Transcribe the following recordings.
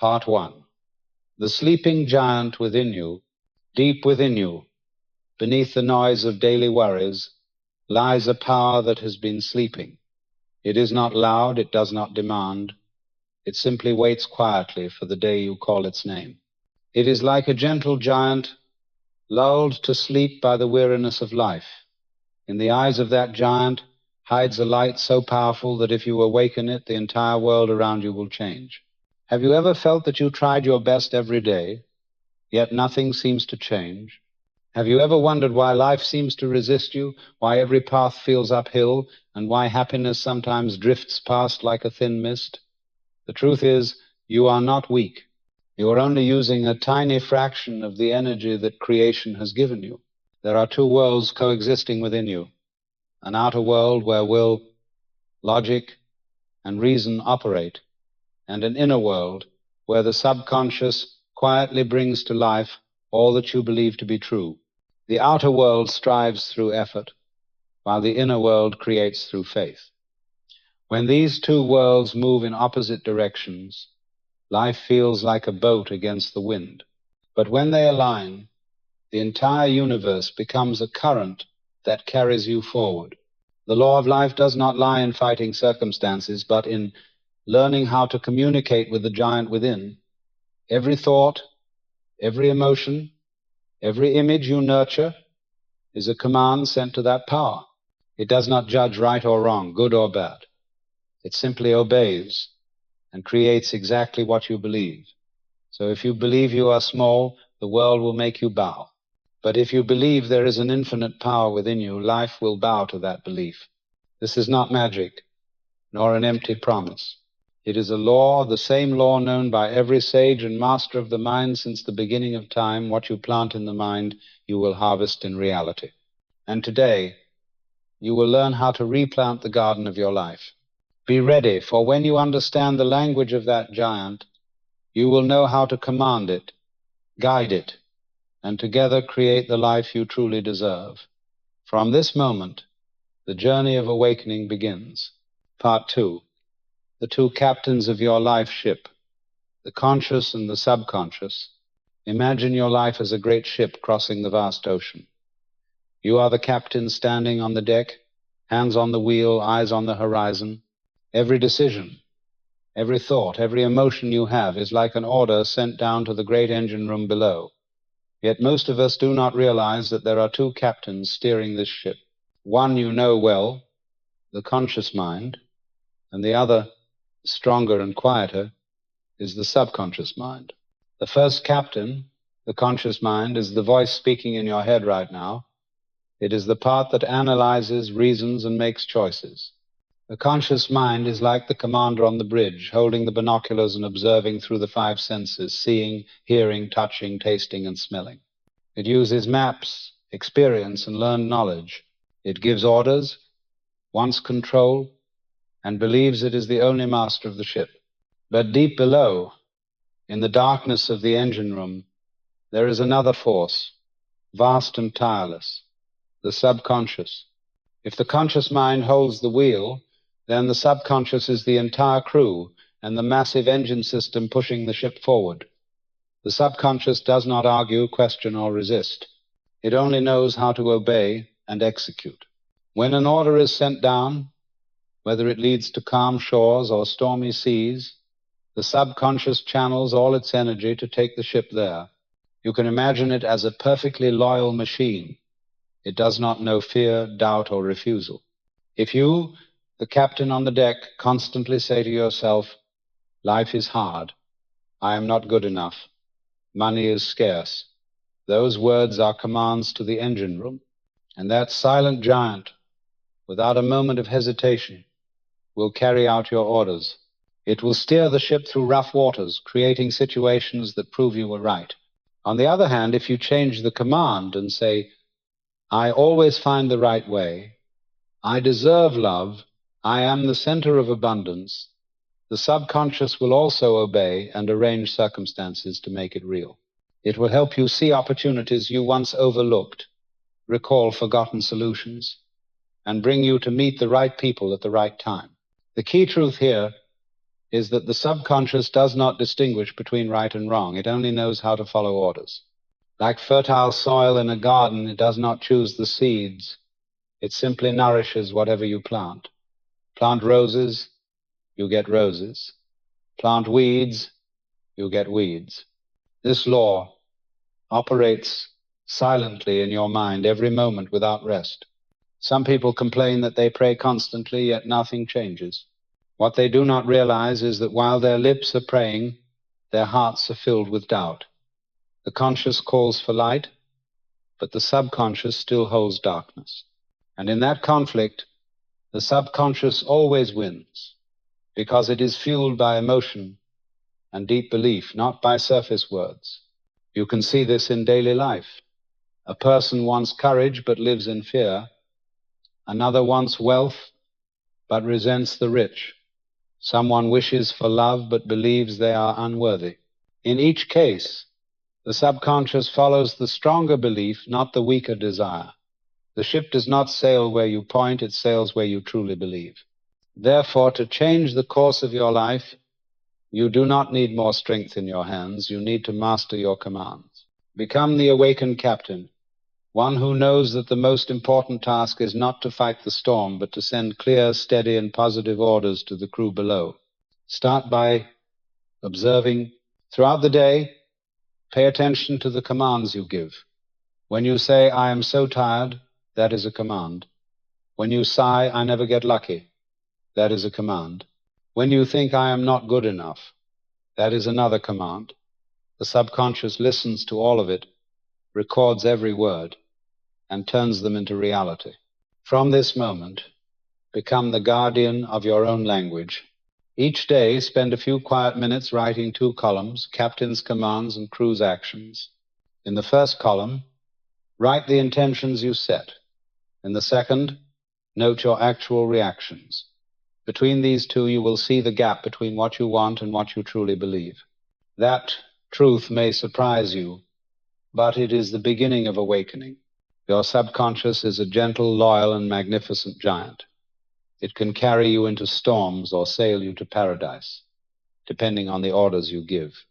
Part 1. The sleeping giant within you, deep within you, beneath the noise of daily worries, lies a power that has been sleeping. It is not loud, it does not demand. It simply waits quietly for the day you call its name. It is like a gentle giant lulled to sleep by the weariness of life. In the eyes of that giant hides a light so powerful that if you awaken it, the entire world around you will change. Have you ever felt that you tried your best every day, yet nothing seems to change? Have you ever wondered why life seems to resist you, why every path feels uphill, and why happiness sometimes drifts past like a thin mist? The truth is, you are not weak. You are only using a tiny fraction of the energy that creation has given you. There are two worlds coexisting within you, an outer world where will, logic, and reason operate, and an inner world where the subconscious quietly brings to life all that you believe to be true. The outer world strives through effort, while the inner world creates through faith. When these two worlds move in opposite directions, life feels like a boat against the wind. But when they align, the entire universe becomes a current that carries you forward. The law of life does not lie in fighting circumstances, but in learning how to communicate with the giant within. Every thought, every emotion, every image you nurture is a command sent to that power. It does not judge right or wrong, good or bad. It simply obeys and creates exactly what you believe. So if you believe you are small, the world will make you bow. But if you believe there is an infinite power within you, life will bow to that belief. This is not magic, nor an empty promise. It is a law, the same law known by every sage and master of the mind since the beginning of time. What you plant in the mind, you will harvest in reality. And today, you will learn how to replant the garden of your life. Be ready, for when you understand the language of that giant, you will know how to command it, guide it, and together create the life you truly deserve. From this moment, the journey of awakening begins. Part 2. The two captains of your life ship, the conscious and the subconscious. Imagine your life as a great ship crossing the vast ocean. You are the captain standing on the deck, hands on the wheel, eyes on the horizon. Every decision, every thought, every emotion you have is like an order sent down to the great engine room below. Yet most of us do not realize that there are two captains steering this ship. One you know well, the conscious mind, and the other, stronger and quieter, is the subconscious mind. The first captain, the conscious mind, is the voice speaking in your head right now. It is the part that analyzes, reasons, and makes choices. The conscious mind is like the commander on the bridge, holding the binoculars and observing through the five senses, seeing, hearing, touching, tasting, and smelling. It uses maps, experience, and learned knowledge. It gives orders, wants control, and believes it is the only master of the ship. But deep below, in the darkness of the engine room, there is another force, vast and tireless, the subconscious. If the conscious mind holds the wheel, then the subconscious is the entire crew and the massive engine system pushing the ship forward. The subconscious does not argue, question, or resist. It only knows how to obey and execute. When an order is sent down, whether it leads to calm shores or stormy seas, the subconscious channels all its energy to take the ship there. You can imagine it as a perfectly loyal machine. It does not know fear, doubt, or refusal. If you, the captain on the deck, constantly say to yourself, "Life is hard. I am not good enough. Money is scarce," those words are commands to the engine room. And that silent giant, without a moment of hesitation, will carry out your orders. It will steer the ship through rough waters, creating situations that prove you were right. On the other hand, if you change the command and say, "I always find the right way. I deserve love. I am the center of abundance," the subconscious will also obey and arrange circumstances to make it real. It will help you see opportunities you once overlooked, recall forgotten solutions, and bring you to meet the right people at the right time. The key truth here is that the subconscious does not distinguish between right and wrong. It only knows how to follow orders. Like fertile soil in a garden, it does not choose the seeds. It simply nourishes whatever you plant. Plant roses, you get roses. Plant weeds, you get weeds. This law operates silently in your mind every moment without rest. Some people complain that they pray constantly, yet nothing changes. What they do not realize is that while their lips are praying, their hearts are filled with doubt. The conscious calls for light, but the subconscious still holds darkness. And in that conflict, the subconscious always wins, because it is fueled by emotion and deep belief, not by surface words. You can see this in daily life. A person wants courage but lives in fear. Another wants wealth but resents the rich. Someone wishes for love but believes they are unworthy. In each case, the subconscious follows the stronger belief, not the weaker desire. The ship does not sail where you point, it sails where you truly believe. Therefore, to change the course of your life, you do not need more strength in your hands, you need to master your commands. Become the awakened captain, one who knows that the most important task is not to fight the storm, but to send clear, steady, and positive orders to the crew below. Start by observing. Throughout the day, pay attention to the commands you give. When you say, "I am so tired," that is a command. When you sigh, "I never get lucky," that is a command. When you think, "I am not good enough," that is another command. The subconscious listens to all of it, records every word, and turns them into reality. From this moment, become the guardian of your own language. Each day, spend a few quiet minutes writing 2 columns, captain's commands and crew's actions. In the first column, write the intentions you set. In the second, note your actual reactions. Between these two, you will see the gap between what you want and what you truly believe. That truth may surprise you, but it is the beginning of awakening. Your subconscious is a gentle, loyal, and magnificent giant. It can carry you into storms or sail you to paradise, depending on the orders you give.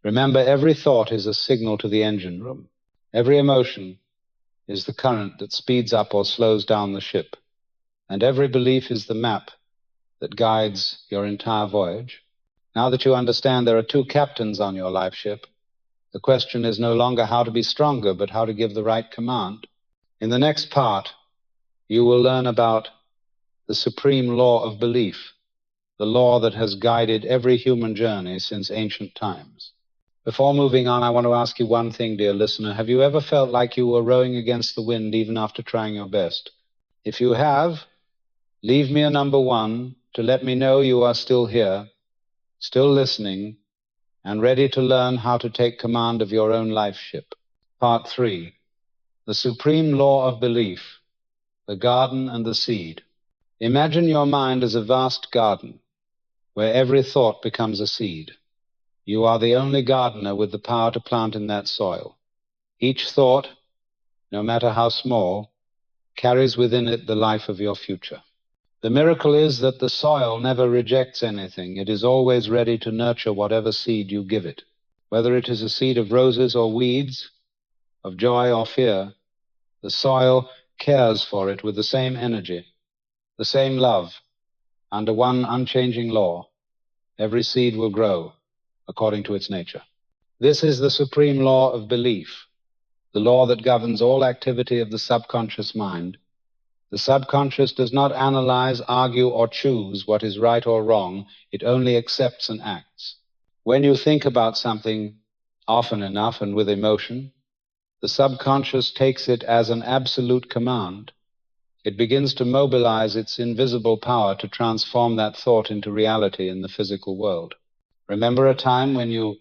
Remember, every thought is a signal to the engine room. Every emotion is the current that speeds up or slows down the ship. And every belief is the map that guides your entire voyage. Now that you understand there are 2 captains on your life ship, the question is no longer how to be stronger, but how to give the right command. In the next part, you will learn about the supreme law of belief, the law that has guided every human journey since ancient times. Before moving on, I want to ask you one thing, dear listener. Have you ever felt like you were rowing against the wind even after trying your best? If you have, leave me a number 1 to let me know you are still here, still listening, and ready to learn how to take command of your own life ship. Part 3, the supreme law of belief, the garden and the seed. Imagine your mind as a vast garden where every thought becomes a seed. You are the only gardener with the power to plant in that soil. Each thought, no matter how small, carries within it the life of your future. The miracle is that the soil never rejects anything. It is always ready to nurture whatever seed you give it. Whether it is a seed of roses or weeds, of joy or fear, the soil cares for it with the same energy, the same love. Under one unchanging law, every seed will grow according to its nature. This is the supreme law of belief, the law that governs all activity of the subconscious mind. The subconscious does not analyze, argue, or choose what is right or wrong. It only accepts and acts. When you think about something often enough and with emotion, the subconscious takes it as an absolute command. It begins to mobilize its invisible power to transform that thought into reality in the physical world. Remember a time when you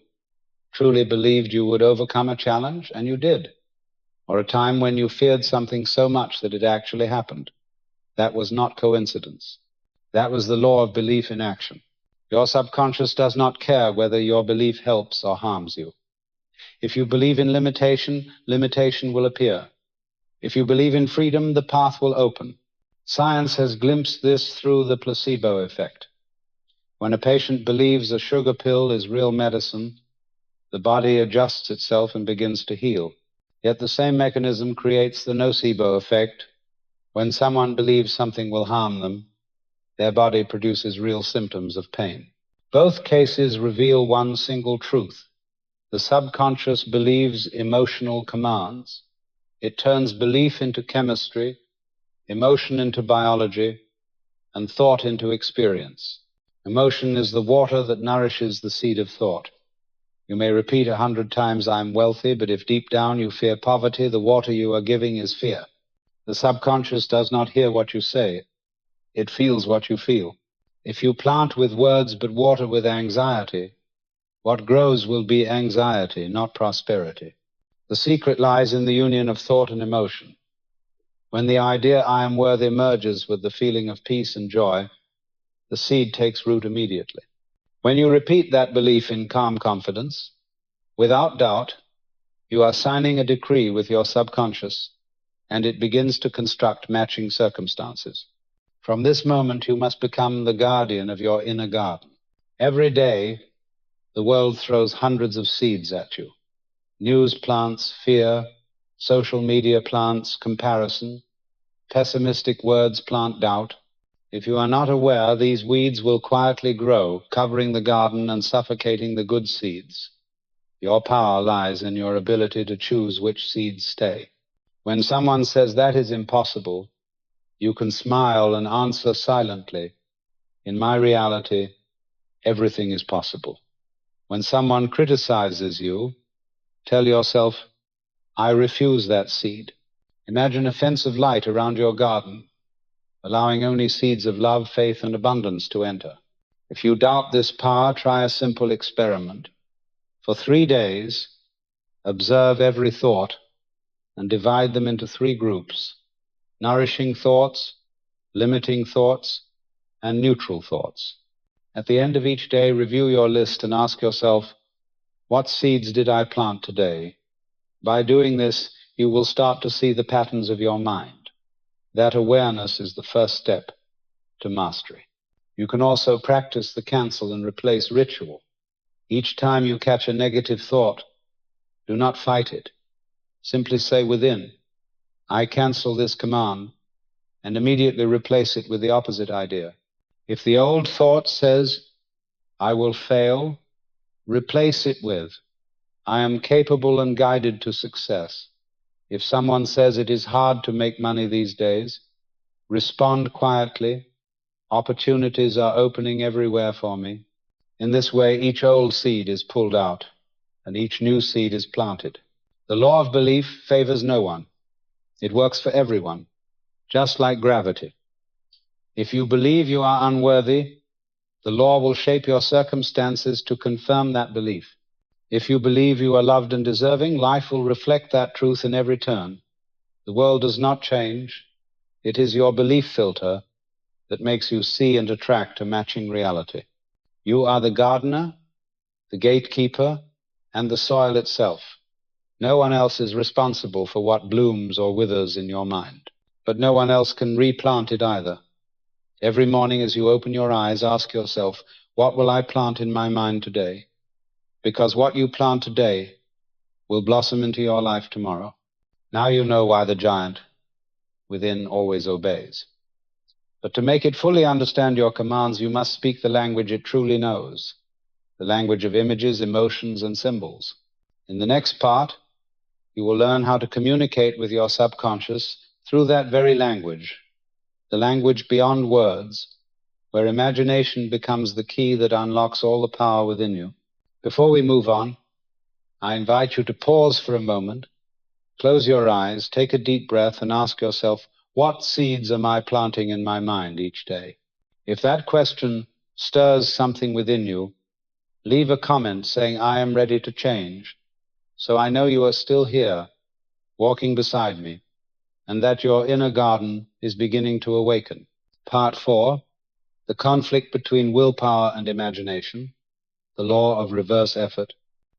truly believed you would overcome a challenge, and you did? Or a time when you feared something so much that it actually happened? That was not coincidence. That was the law of belief in action. Your subconscious does not care whether your belief helps or harms you. If you believe in limitation, limitation will appear. If you believe in freedom, the path will open. Science has glimpsed this through the placebo effect. When a patient believes a sugar pill is real medicine, the body adjusts itself and begins to heal. Yet the same mechanism creates the nocebo effect. When someone believes something will harm them, their body produces real symptoms of pain. Both cases reveal one single truth. The subconscious believes emotional commands. It turns belief into chemistry, emotion into biology, and thought into experience. Emotion is the water that nourishes the seed of thought. You may repeat 100 times, "I'm wealthy," but if deep down you fear poverty, the water you are giving is fear. The subconscious does not hear what you say. It feels what you feel. If you plant with words but water with anxiety, what grows will be anxiety, not prosperity. The secret lies in the union of thought and emotion. When the idea "I am worthy" merges with the feeling of peace and joy, the seed takes root immediately. When you repeat that belief in calm confidence, without doubt, you are signing a decree with your subconscious, and it begins to construct matching circumstances. From this moment, you must become the guardian of your inner garden. Every day, the world throws hundreds of seeds at you. News plants fear, social media plants comparison, pessimistic words plant doubt. If you are not aware, these weeds will quietly grow, covering the garden and suffocating the good seeds. Your power lies in your ability to choose which seeds stay. When someone says that is impossible, you can smile and answer silently, "In my reality, everything is possible." When someone criticizes you, tell yourself, "I refuse that seed." Imagine a fence of light around your garden, allowing only seeds of love, faith, and abundance to enter. If you doubt this power, try a simple experiment. For 3 days, observe every thought and divide them into 3 groups: nourishing thoughts, limiting thoughts, and neutral thoughts. At the end of each day, review your list and ask yourself, what seeds did I plant today? By doing this, you will start to see the patterns of your mind. That awareness is the first step to mastery. You can also practice the cancel and replace ritual. Each time you catch a negative thought, do not fight it. Simply say within, "I cancel this command," and immediately replace it with the opposite idea. If the old thought says, "I will fail," replace it with, "I am capable and guided to success." If someone says it is hard to make money these days, respond quietly, "Opportunities are opening everywhere for me." In this way, each old seed is pulled out and each new seed is planted. The law of belief favors no one. It works for everyone, just like gravity. If you believe you are unworthy, the law will shape your circumstances to confirm that belief. If you believe you are loved and deserving, life will reflect that truth in every turn. The world does not change. It is your belief filter that makes you see and attract a matching reality. You are the gardener, the gatekeeper, and the soil itself. No one else is responsible for what blooms or withers in your mind. But no one else can replant it either. Every morning as you open your eyes, ask yourself, what will I plant in my mind today? Because what you plant today will blossom into your life tomorrow. Now you know why the giant within always obeys. But to make it fully understand your commands, you must speak the language it truly knows, the language of images, emotions, and symbols. In the next part, you will learn how to communicate with your subconscious through that very language, the language beyond words, where imagination becomes the key that unlocks all the power within you. Before we move on, I invite you to pause for a moment, close your eyes, take a deep breath, and ask yourself, what seeds am I planting in my mind each day? If that question stirs something within you, leave a comment saying, "I am ready to change," so I know you are still here, walking beside me, and that your inner garden is beginning to awaken. Part 4, the conflict between willpower and imagination, the law of reverse effort.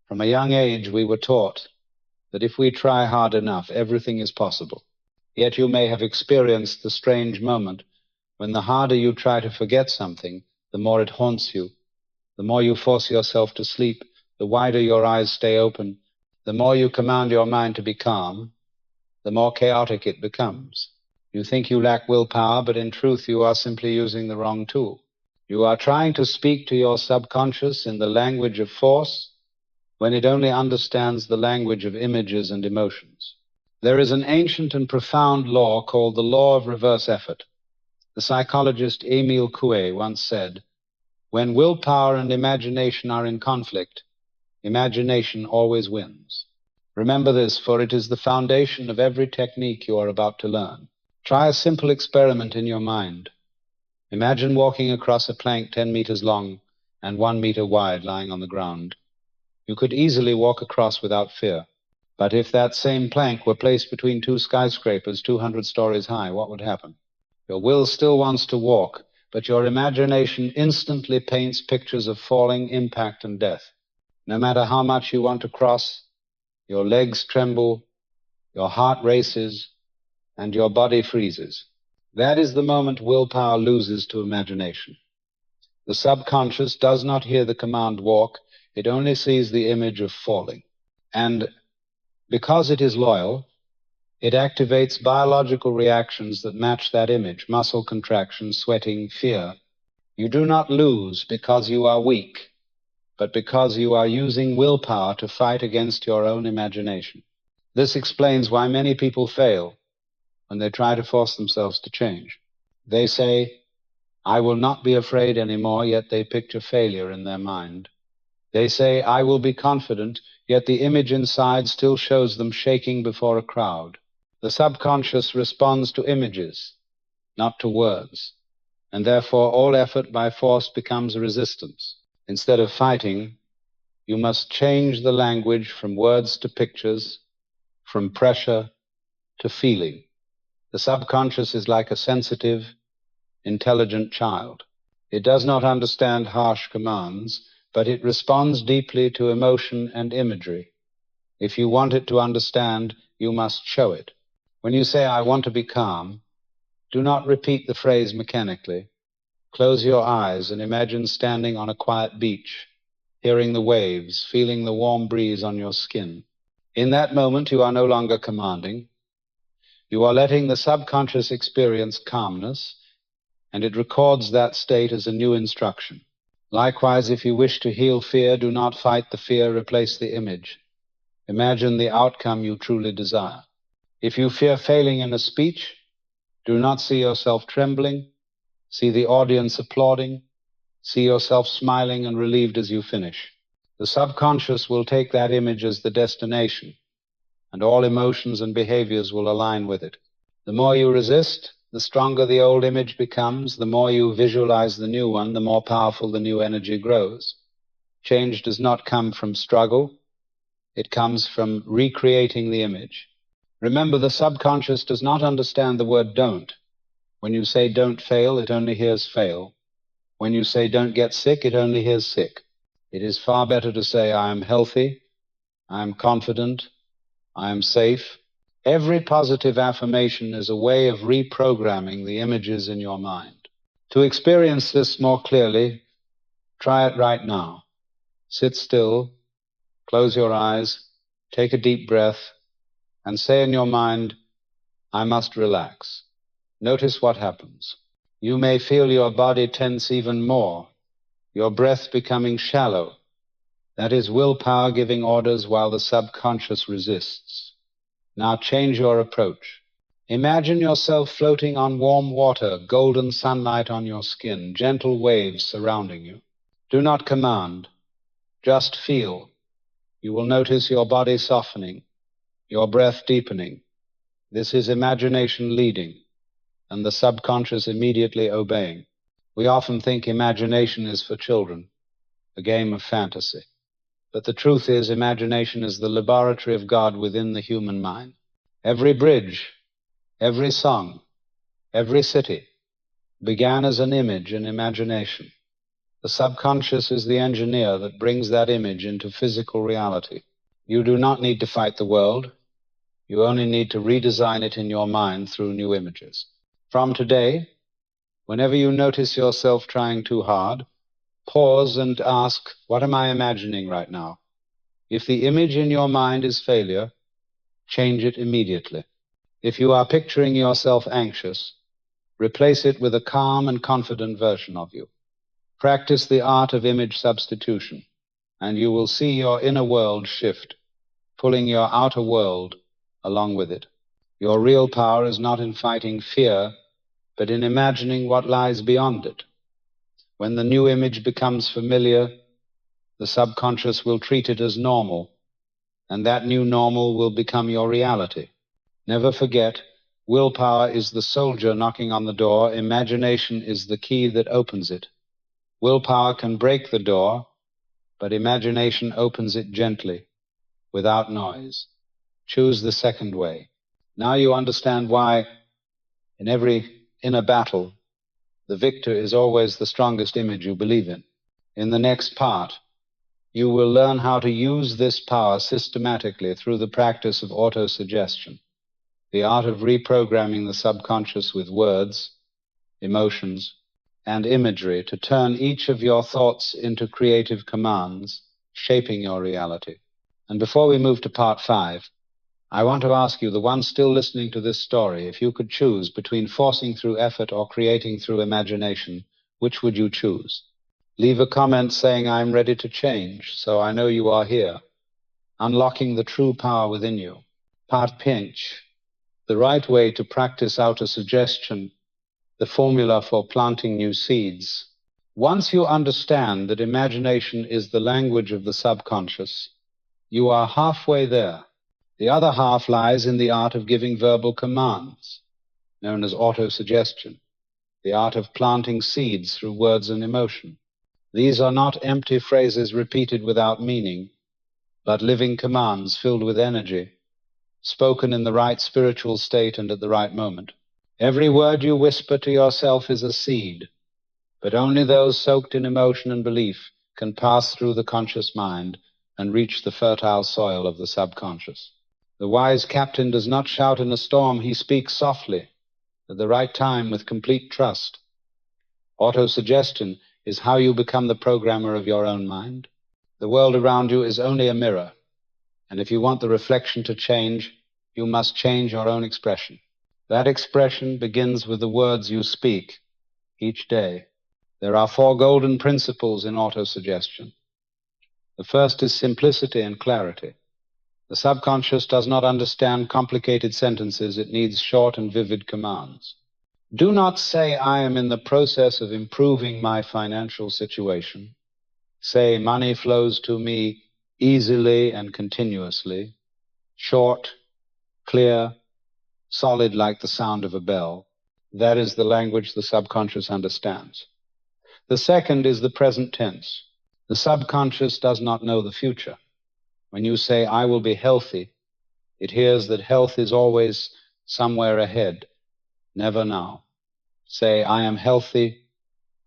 From a young age, we were taught that if we try hard enough, everything is possible. Yet you may have experienced the strange moment when the harder you try to forget something, the more it haunts you. The more you force yourself to sleep, the wider your eyes stay open. The more you command your mind to be calm, the more chaotic it becomes. You think you lack willpower, but in truth you are simply using the wrong tool. You are trying to speak to your subconscious in the language of force when it only understands the language of images and emotions. There is an ancient and profound law called the law of reverse effort. The psychologist Emile Coué once said, "When willpower and imagination are in conflict, imagination always wins." Remember this, for it is the foundation of every technique you are about to learn. Try a simple experiment in your mind. Imagine walking across a plank 10 meters long and 1 meter wide lying on the ground. You could easily walk across without fear. But if that same plank were placed between two skyscrapers 200 stories high, what would happen? Your will still wants to walk, but your imagination instantly paints pictures of falling, impact, and death. No matter how much you want to cross, your legs tremble, your heart races, and your body freezes. That is the moment willpower loses to imagination. The subconscious does not hear the command walk, it only sees the image of falling. And because it is loyal, it activates biological reactions that match that image: muscle contraction, sweating, fear. You do not lose because you are weak, but because you are using willpower to fight against your own imagination. This explains why many people fail when they try to force themselves to change. They say, "I will not be afraid anymore," yet they picture failure in their mind. They say, "I will be confident," yet the image inside still shows them shaking before a crowd. The subconscious responds to images, not to words, and therefore all effort by force becomes resistance. Instead of fighting, you must change the language from words to pictures, from pressure to feeling. The subconscious is like a sensitive, intelligent child. It does not understand harsh commands, but it responds deeply to emotion and imagery. If you want it to understand, you must show it. When you say, "I want to be calm," do not repeat the phrase mechanically. Close your eyes and imagine standing on a quiet beach, hearing the waves, feeling the warm breeze on your skin. In that moment, you are no longer commanding. You are letting the subconscious experience calmness, and it records that state as a new instruction. Likewise, if you wish to heal fear, do not fight the fear, replace the image. Imagine the outcome you truly desire. If you fear failing in a speech, do not see yourself trembling, see the audience applauding, see yourself smiling and relieved as you finish. The subconscious will take that image as the destination, and all emotions and behaviors will align with it. The more you resist, the stronger the old image becomes. The more you visualize the new one, the more powerful the new energy grows. Change does not come from struggle. It comes from recreating the image. Remember, the subconscious does not understand the word don't. When you say don't fail, it only hears fail. When you say don't get sick, it only hears sick. It is far better to say, "I am healthy, I am confident, I am safe." Every positive affirmation is a way of reprogramming the images in your mind. To experience this more clearly, try it right now. Sit still, close your eyes, take a deep breath, and say in your mind, "I must relax." Notice what happens. You may feel your body tense even more, your breath becoming shallow. That is willpower giving orders while the subconscious resists. Now change your approach. Imagine yourself floating on warm water, golden sunlight on your skin, gentle waves surrounding you. Do not command, just feel. You will notice your body softening, your breath deepening. This is imagination leading, and the subconscious immediately obeying. We often think imagination is for children, a game of fantasy. But the truth is, imagination is the laboratory of God within the human mind. Every bridge, every song, every city began as an image in imagination. The subconscious is the engineer that brings that image into physical reality. You do not need to fight the world. You only need to redesign it in your mind through new images. From today, Whenever you notice yourself trying too hard, pause and ask, what am I imagining right now? If the image in your mind is failure, change it immediately. If you are picturing yourself anxious, replace it with a calm and confident version of you. Practice the art of image substitution, and you will see your inner world shift, pulling your outer world along with it. Your real power is not in fighting fear, but in imagining what lies beyond it. When the new image becomes familiar, the subconscious will treat it as normal, and that new normal will become your reality. Never forget, willpower is the soldier knocking on the door, imagination is the key that opens it. Willpower can break the door, but imagination opens it gently, without noise. Choose the second way. Now you understand why, in every inner battle, the victor is always the strongest image you believe in. In the next part, you will learn how to use this power systematically through the practice of autosuggestion, the art of reprogramming the subconscious with words, emotions, and imagery to turn each of your thoughts into creative commands, shaping your reality. And before we move to part 5, I want to ask you, the one still listening to this story, if you could choose between forcing through effort or creating through imagination, which would you choose? Leave a comment saying, I'm ready to change, so I know you are here, unlocking the true power within you. Part pinch, the right way to practice autosuggestion, the formula for planting new seeds. Once you understand that imagination is the language of the subconscious, you are halfway there. The other half lies in the art of giving verbal commands, known as autosuggestion, the art of planting seeds through words and emotion. These are not empty phrases repeated without meaning, but living commands filled with energy, spoken in the right spiritual state and at the right moment. Every word you whisper to yourself is a seed, but only those soaked in emotion and belief can pass through the conscious mind and reach the fertile soil of the subconscious. The wise captain does not shout in a storm, he speaks softly, at the right time with complete trust. Autosuggestion is how you become the programmer of your own mind. The world around you is only a mirror, and if you want the reflection to change, you must change your own expression. That expression begins with the words you speak each day. There are 4 golden principles in autosuggestion. The first is simplicity and clarity. The subconscious does not understand complicated sentences. It needs short and vivid commands. Do not say, I am in the process of improving my financial situation. Say, money flows to me easily and continuously, short, clear, solid like the sound of a bell. That is the language the subconscious understands. The second is the present tense. The subconscious does not know the future. When you say, I will be healthy, it hears that health is always somewhere ahead, never now. Say, I am healthy,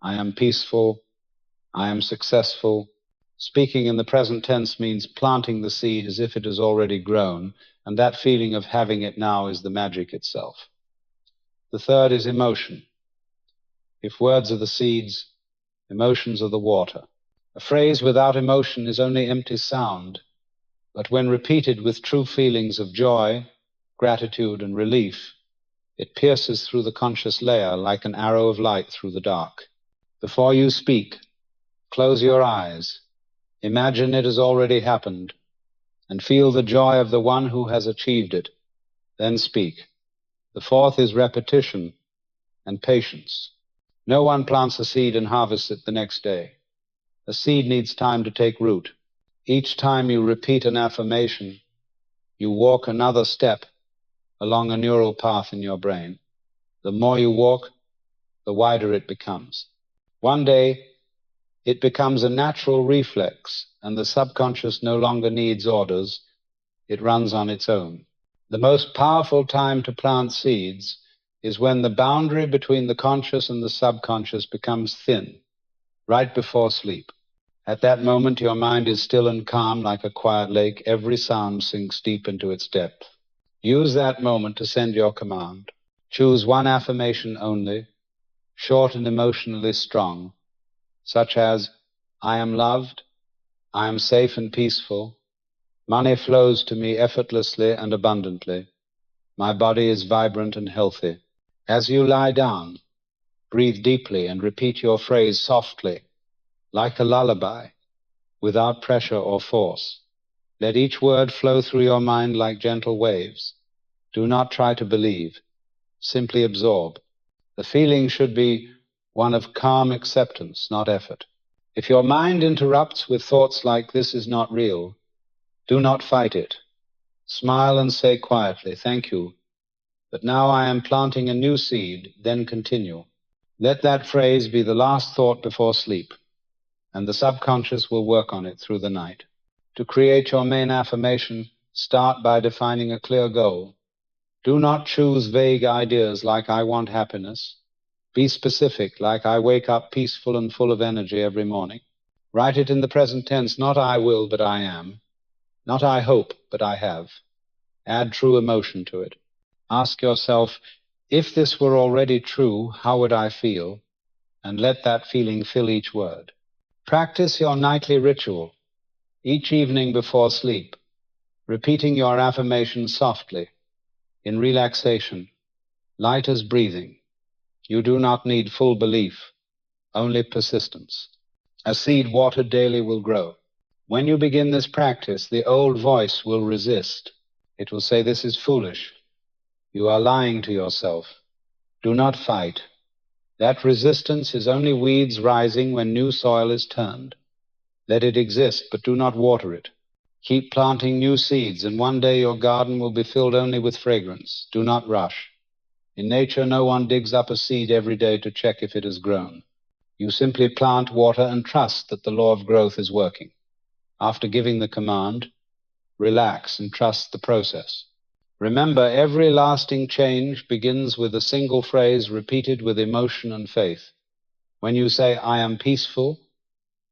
I am peaceful, I am successful. Speaking in the present tense means planting the seed as if it has already grown, and that feeling of having it now is the magic itself. The third is emotion. If words are the seeds, emotions are the water. A phrase without emotion is only empty sound, but when repeated with true feelings of joy, gratitude, and relief, it pierces through the conscious layer like an arrow of light through the dark. Before you speak, close your eyes, imagine it has already happened, and feel the joy of the one who has achieved it. Then speak. The fourth is repetition and patience. No one plants a seed and harvests it the next day. A seed needs time to take root. Each time you repeat an affirmation, you walk another step along a neural path in your brain. The more you walk, the wider it becomes. One day, it becomes a natural reflex, and the subconscious no longer needs orders. It runs on its own. The most powerful time to plant seeds is when the boundary between the conscious and the subconscious becomes thin, right before sleep. At that moment, your mind is still and calm like a quiet lake. Every sound sinks deep into its depth. Use that moment to send your command. Choose one affirmation only. short and emotionally strong, such as, I am loved, I am safe and peaceful, money flows to me effortlessly and abundantly, my body is vibrant and healthy. As you lie down, breathe deeply and repeat your phrase softly, like a lullaby, without pressure or force. Let each word flow through your mind like gentle waves. Do not try to believe. Simply absorb. The feeling should be one of calm acceptance, not effort. If your mind interrupts with thoughts like this is not real, do not fight it. Smile and say quietly, thank you, but now I am planting a new seed, then continue. Let that phrase be the last thought before sleep, and the subconscious will work on it through the night. To create your main affirmation, start by defining a clear goal. Do not choose vague ideas like I want happiness. Be specific, like I wake up peaceful and full of energy every morning. Write it in the present tense, not I will, but I am. Not I hope, but I have. Add true emotion to it. Ask yourself, if this were already true, how would I feel? And let that feeling fill each word. Practice your nightly ritual, each evening before sleep, repeating your affirmation softly, in relaxation, light as breathing. You do not need full belief, only persistence. A seed watered daily will grow. When you begin this practice, the old voice will resist. It will say, this is foolish. You are lying to yourself. Do not fight. That resistance is only weeds rising when new soil is turned. Let it exist, but do not water it. Keep planting new seeds, and one day your garden will be filled only with fragrance. Do not rush. In nature, no one digs up a seed every day to check if it has grown. You simply plant, water, and trust that the law of growth is working. After giving the command, relax and trust the process. Remember, every lasting change begins with a single phrase repeated with emotion and faith. When you say, I am peaceful,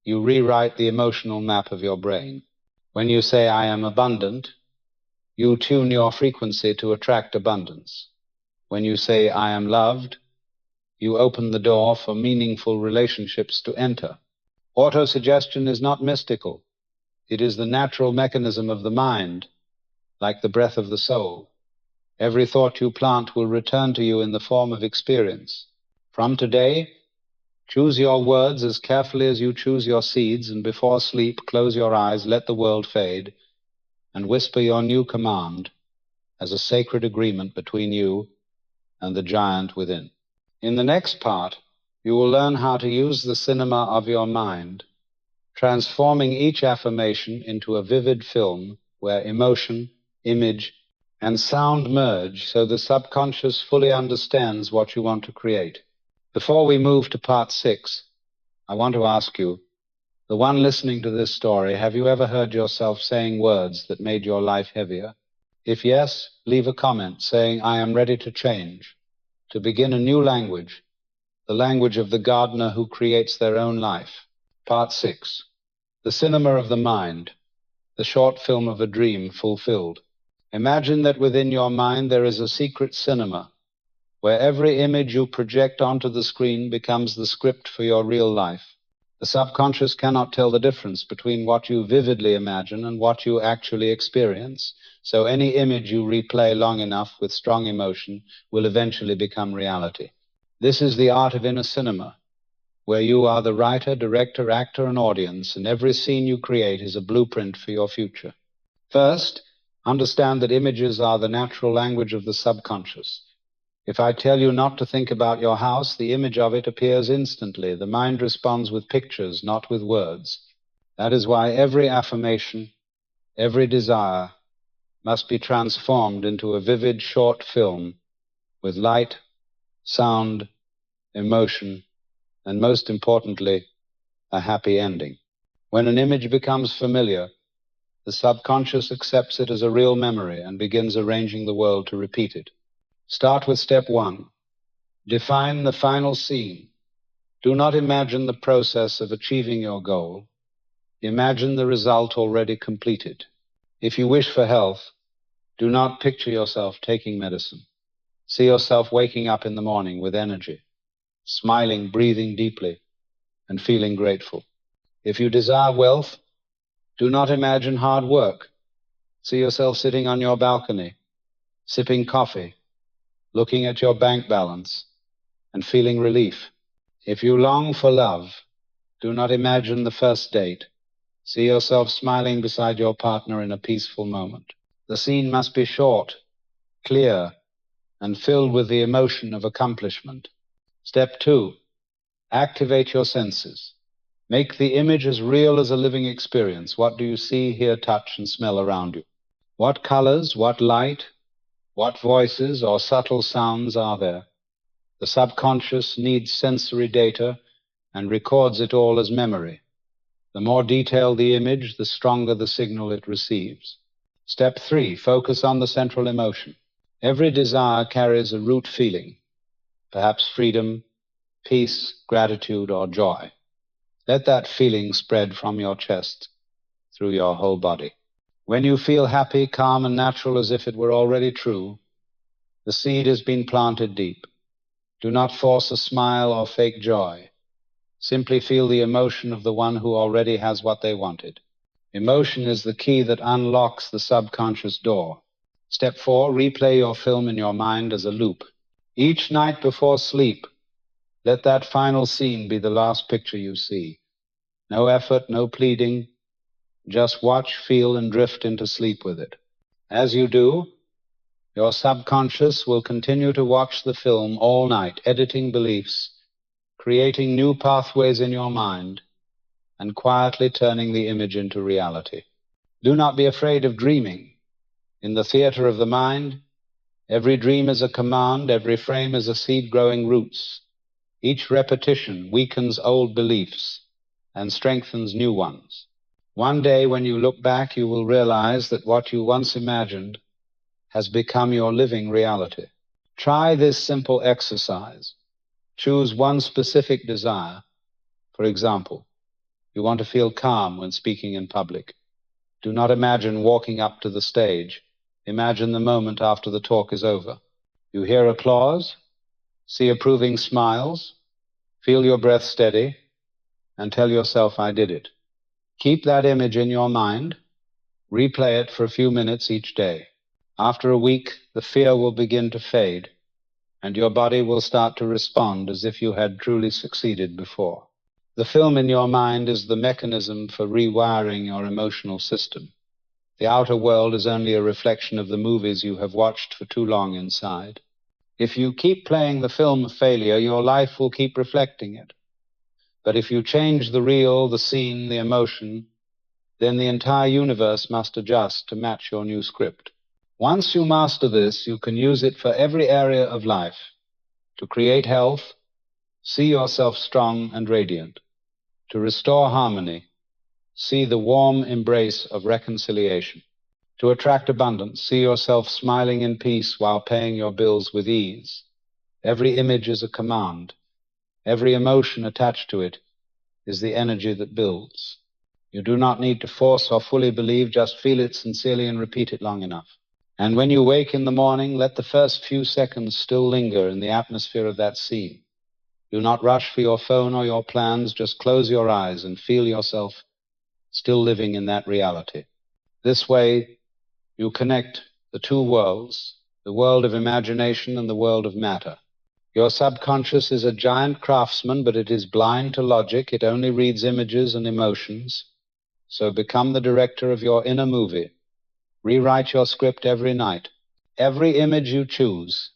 you rewrite the emotional map of your brain. When you say, I am abundant, you tune your frequency to attract abundance. When you say, I am loved, you open the door for meaningful relationships to enter. Autosuggestion is not mystical. It is the natural mechanism of the mind, like the breath of the soul. Every thought you plant will return to you in the form of experience. From today, choose your words as carefully as you choose your seeds, and before sleep, close your eyes, let the world fade, and whisper your new command as a sacred agreement between you and the giant within. In the next part, you will learn how to use the cinema of your mind, transforming each affirmation into a vivid film where emotion, image, and sound merge so the subconscious fully understands what you want to create. Before we move to part 6, I want to ask you, the one listening to this story, have you ever heard yourself saying words that made your life heavier? If yes, leave a comment saying, I am ready to change, to begin a new language, the language of the gardener who creates their own life. Part 6. The cinema of the mind, the short film of a dream fulfilled. Imagine that within your mind there is a secret cinema, where every image you project onto the screen becomes the script for your real life. The subconscious cannot tell the difference between what you vividly imagine and what you actually experience, so any image you replay long enough with strong emotion will eventually become reality. This is the art of inner cinema, where you are the writer, director, actor, and audience, and every scene you create is a blueprint for your future. First, understand that images are the natural language of the subconscious. If I tell you not to think about your house, the image of it appears instantly. The mind responds with pictures, not with words. That is why every affirmation, every desire, must be transformed into a vivid short film with light, sound, emotion, and most importantly, a happy ending. When an image becomes familiar, the subconscious accepts it as a real memory and begins arranging the world to repeat it. Start with step 1. Define the final scene. Do not imagine the process of achieving your goal. Imagine the result already completed. If you wish for health, do not picture yourself taking medicine. See yourself waking up in the morning with energy. smiling, breathing deeply, and feeling grateful. If you desire wealth, do not imagine hard work. See yourself sitting on your balcony, sipping coffee, looking at your bank balance, and feeling relief. If you long for love, do not imagine the first date. See yourself smiling beside your partner in a peaceful moment. The scene must be short, clear, and filled with the emotion of accomplishment. Step 2. Activate your senses. Make the image as real as a living experience. What do you see, hear, touch, and smell around you? What colors, what light, what voices or subtle sounds are there? The subconscious needs sensory data and records it all as memory. The more detailed the image, the stronger the signal it receives. Step 3, focus on the central emotion. Every desire carries a root feeling, perhaps freedom, peace, gratitude, or joy. Let that feeling spread from your chest through your whole body. When you feel happy, calm, and natural as if it were already true, the seed has been planted deep. Do not force a smile or fake joy. Simply feel the emotion of the one who already has what they wanted. Emotion is the key that unlocks the subconscious door. Step 4, replay your film in your mind as a loop. Each night before sleep, let that final scene be the last picture you see. No effort, no pleading. Just watch, feel, and drift into sleep with it. As you do, your subconscious will continue to watch the film all night, editing beliefs, creating new pathways in your mind, and quietly turning the image into reality. Do not be afraid of dreaming. In the theater of the mind, every dream is a command, every frame is a seed growing roots. Each repetition weakens old beliefs and strengthens new ones. One day when you look back, you will realize that what you once imagined has become your living reality. Try this simple exercise. Choose one specific desire. For example, you want to feel calm when speaking in public. Do not imagine walking up to the stage. Imagine the moment after the talk is over. You hear applause, see approving smiles, feel your breath steady, and tell yourself, I did it. Keep that image in your mind. Replay it for a few minutes each day. After a week, the fear will begin to fade, and your body will start to respond as if you had truly succeeded before. The film in your mind is the mechanism for rewiring your emotional system. The outer world is only a reflection of the movies you have watched for too long inside. If you keep playing the film of failure, your life will keep reflecting it. But if you change the real, the scene, the emotion, then the entire universe must adjust to match your new script. Once you master this, you can use it for every area of life, to create health, see yourself strong and radiant, to restore harmony, see the warm embrace of reconciliation, to attract abundance, see yourself smiling in peace while paying your bills with ease. Every image is a command. Every emotion attached to it is the energy that builds. You do not need to force or fully believe, just feel it sincerely and repeat it long enough. And when you wake in the morning, let the first few seconds still linger in the atmosphere of that scene. Do not rush for your phone or your plans, just close your eyes and feel yourself still living in that reality. This way, you connect the two worlds, the world of imagination and the world of matter. Your subconscious is a giant craftsman, but it is blind to logic. It only reads images and emotions. So become the director of your inner movie. Rewrite your script every night. Every image you choose,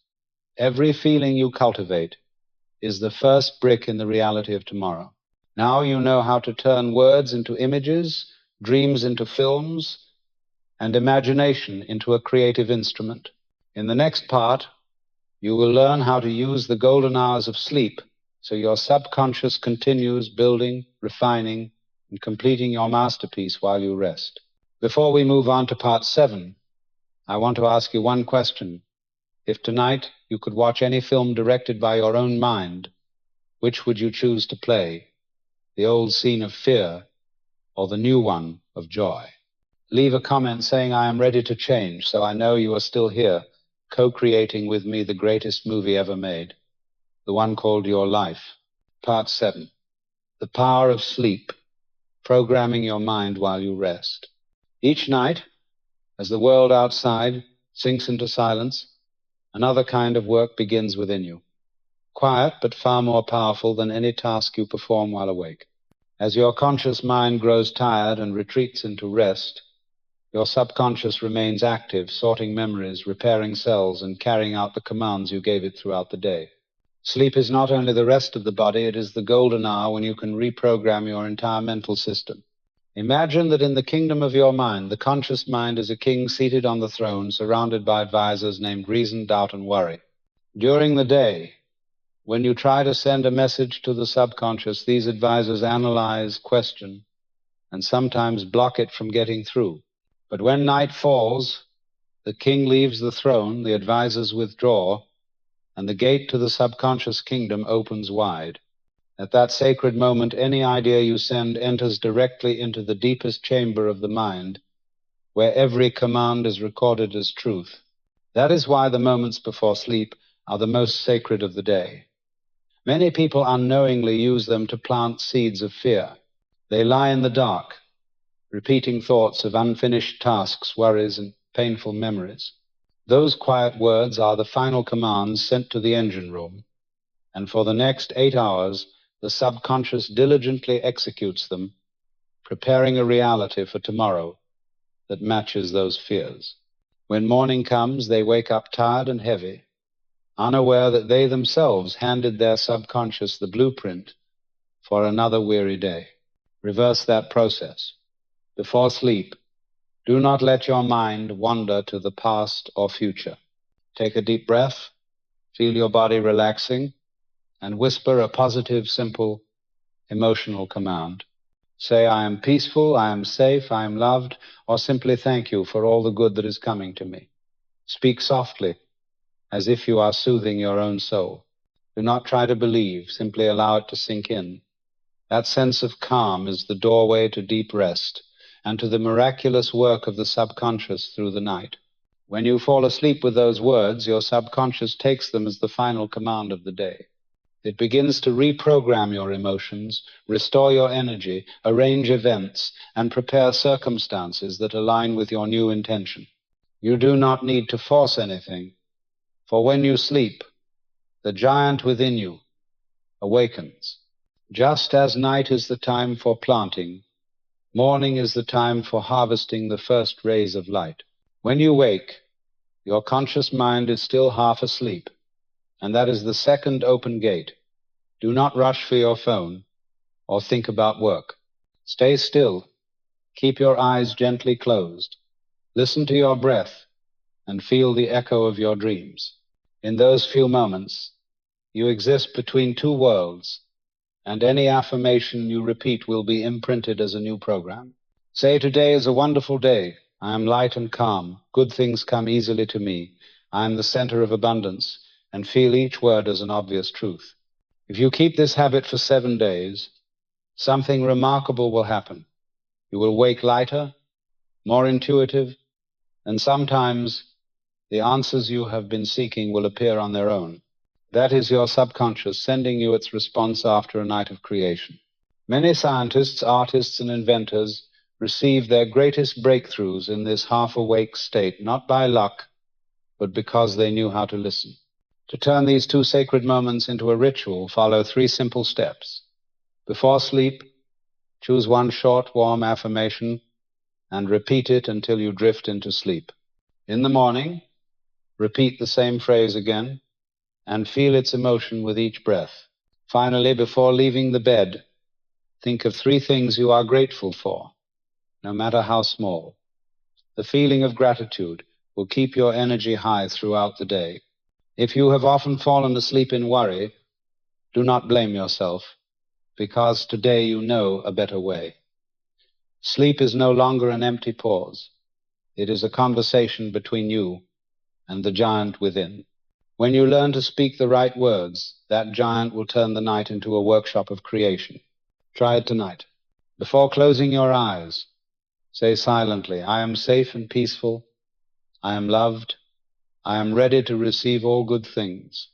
every feeling you cultivate, is the first brick in the reality of tomorrow. Now you know how to turn words into images, dreams into films, and imagination into a creative instrument. In the next part, you will learn how to use the golden hours of sleep so your subconscious continues building, refining, and completing your masterpiece while you rest. Before we move on to part 7, I want to ask you one question. If tonight you could watch any film directed by your own mind, which would you choose to play? The old scene of fear or the new one of joy? Leave a comment saying I am ready to change, so I know you are still here, co-creating with me the greatest movie ever made. the one called your life. Part 7. The power of sleep, programming your mind while you rest. Each night, as the world outside sinks into silence, another kind of work begins within you. Quiet, but far more powerful than any task you perform while awake. As your conscious mind grows tired and retreats into rest, your subconscious remains active, sorting memories, repairing cells, and carrying out the commands you gave it throughout the day. Sleep is not only the rest of the body, it is the golden hour when you can reprogram your entire mental system. Imagine that in the kingdom of your mind, the conscious mind is a king seated on the throne, surrounded by advisors named reason, doubt, and worry. During the day, when you try to send a message to the subconscious, these advisors analyze, question, and sometimes block it from getting through. But when night falls, the king leaves the throne, the advisors withdraw, and the gate to the subconscious kingdom opens wide. At that sacred moment, any idea you send enters directly into the deepest chamber of the mind, where every command is recorded as truth. That is why the moments before sleep are the most sacred of the day. Many people unknowingly use them to plant seeds of fear. They lie in the dark, repeating thoughts of unfinished tasks, worries, and painful memories. Those quiet words are the final commands sent to the engine room, and for the next 8 hours, the subconscious diligently executes them, preparing a reality for tomorrow that matches those fears. When morning comes, they wake up tired and heavy, unaware that they themselves handed their subconscious the blueprint for another weary day. Reverse that process. Before sleep, do not let your mind wander to the past or future. Take a deep breath, feel your body relaxing, and whisper a positive, simple, emotional command. Say, I am peaceful, I am safe, I am loved, or simply thank you for all the good that is coming to me. Speak softly, as if you are soothing your own soul. Do not try to believe, simply allow it to sink in. That sense of calm is the doorway to deep rest and to the miraculous work of the subconscious through the night. When you fall asleep with those words, your subconscious takes them as the final command of the day. It begins to reprogram your emotions, restore your energy, arrange events, and prepare circumstances that align with your new intention. You do not need to force anything, for when you sleep, the giant within you awakens. Just as night is the time for planting, morning is the time for harvesting the first rays of light. When you wake, your conscious mind is still half asleep, and that is the second open gate. Do not rush for your phone or think about work. Stay still. Keep your eyes gently closed. Listen to your breath and feel the echo of your dreams. In those few moments, you exist between two worlds, and any affirmation you repeat will be imprinted as a new program. Say, today is a wonderful day. I am light and calm. Good things come easily to me. I am the center of abundance, and feel each word as an obvious truth. If you keep this habit for 7 days, something remarkable will happen. You will wake lighter, more intuitive, and sometimes the answers you have been seeking will appear on their own. That is your subconscious sending you its response after a night of creation. Many scientists, artists, and inventors receive their greatest breakthroughs in this half-awake state, not by luck, but because they knew how to listen. To turn these 2 sacred moments into a ritual, follow 3 simple steps. Before sleep, choose 1 short, warm affirmation and repeat it until you drift into sleep. In the morning, repeat the same phrase again and feel its emotion with each breath. Finally, before leaving the bed, think of 3 things you are grateful for, no matter how small. The feeling of gratitude will keep your energy high throughout the day. If you have often fallen asleep in worry, do not blame yourself, because today you know a better way. Sleep is no longer an empty pause. It is a conversation between you and the giant within. When you learn to speak the right words, that giant will turn the night into a workshop of creation. Try it tonight. Before closing your eyes, say silently, I am safe and peaceful. I am loved. I am ready to receive all good things.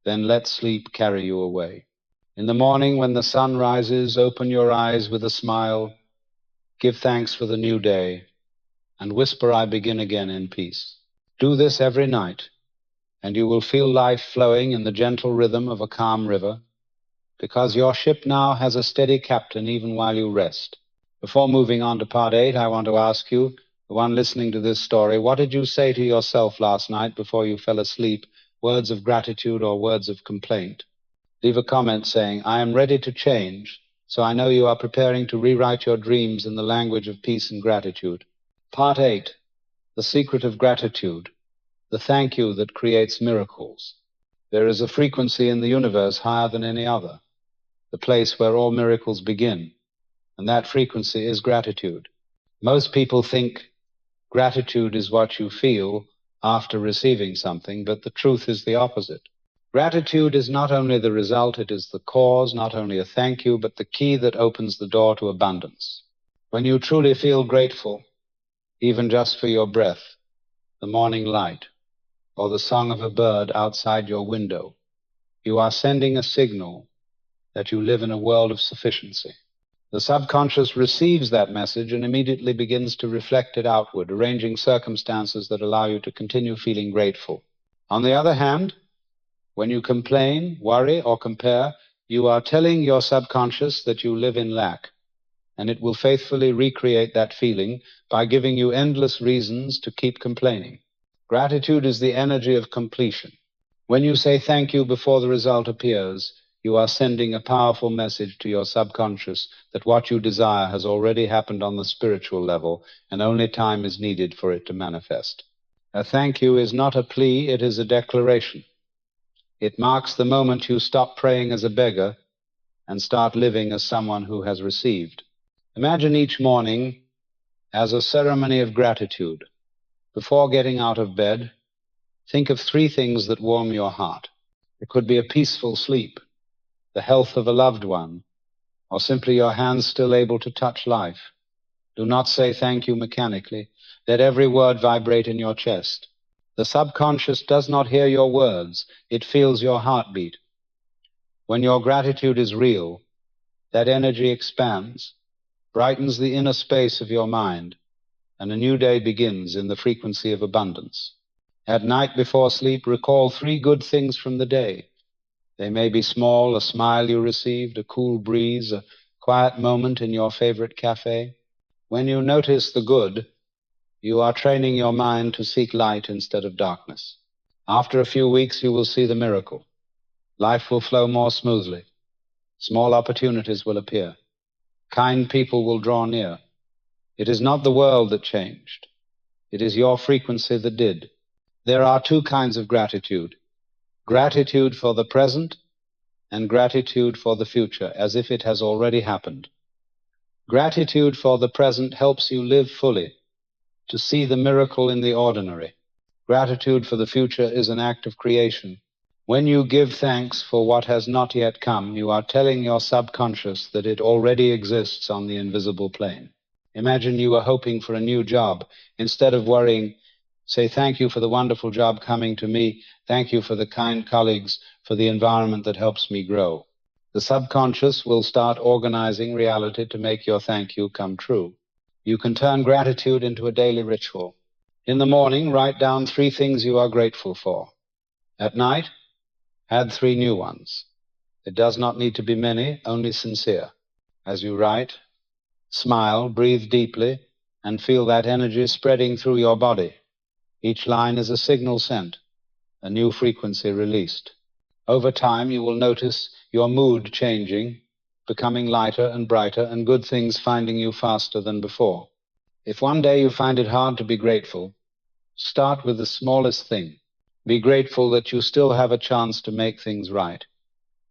then let sleep carry you away. In the morning when the sun rises, open your eyes with a smile, give thanks for the new day, and whisper, "I begin again in peace." Do this every night, and you will feel life flowing in the gentle rhythm of a calm river, because your ship now has a steady captain even while you rest. Before moving on to part 8, I want to ask you, the one listening to this story, what did you say to yourself last night before you fell asleep? Words of gratitude or words of complaint? Leave a comment saying, "I am ready to change," so I know you are preparing to rewrite your dreams in the language of peace and gratitude. Part 8, the secret of gratitude, the thank you that creates miracles. There is a frequency in the universe higher than any other, the place where all miracles begin, and that frequency is gratitude. Most people think gratitude is what you feel after receiving something, but the truth is the opposite. Gratitude is not only the result, it is the cause, not only a thank you, but the key that opens the door to abundance. When you truly feel grateful, even just for your breath, the morning light, or the song of a bird outside your window, you are sending a signal that you live in a world of sufficiency. The subconscious receives that message and immediately begins to reflect it outward, arranging circumstances that allow you to continue feeling grateful. On the other hand, when you complain, worry, or compare, you are telling your subconscious that you live in lack, and it will faithfully recreate that feeling by giving you endless reasons to keep complaining. Gratitude is the energy of completion. When you say thank you before the result appears, you are sending a powerful message to your subconscious that what you desire has already happened on the spiritual level, and only time is needed for it to manifest. A thank you is not a plea, it is a declaration. It marks the moment you stop praying as a beggar and start living as someone who has received. Imagine each morning as a ceremony of gratitude. Before getting out of bed, think of 3 things that warm your heart. It could be a peaceful sleep, the health of a loved one, or simply your hands still able to touch life. Do not say thank you mechanically. Let every word vibrate in your chest. The subconscious does not hear your words. It feels your heartbeat. When your gratitude is real, that energy expands, brightens the inner space of your mind, and a new day begins in the frequency of abundance. At night before sleep, recall 3 good things from the day. They may be small, a smile you received, a cool breeze, a quiet moment in your favorite cafe. When you notice the good, you are training your mind to seek light instead of darkness. After a few weeks, you will see the miracle. Life will flow more smoothly. Small opportunities will appear. Kind people will draw near. It is not the world that changed. It is your frequency that did. There are 2 kinds of gratitude. Gratitude for the present and gratitude for the future, as if it has already happened. Gratitude for the present helps you live fully, to see the miracle in the ordinary. Gratitude for the future is an act of creation. When you give thanks for what has not yet come, you are telling your subconscious that it already exists on the invisible plane. Imagine you are hoping for a new job. Instead of worrying, say thank you for the wonderful job coming to me. Thank you for the kind colleagues, for the environment that helps me grow. The subconscious will start organizing reality to make your thank you come true. You can turn gratitude into a daily ritual. In the morning, write down 3 things you are grateful for. At night, add 3 new ones. It does not need to be many, only sincere. As you write, smile, breathe deeply, and feel that energy spreading through your body. Each line is a signal sent, a new frequency released. Over time, you will notice your mood changing, becoming lighter and brighter, and good things finding you faster than before. If one day you find it hard to be grateful, start with the smallest thing. Be grateful that you still have a chance to make things right.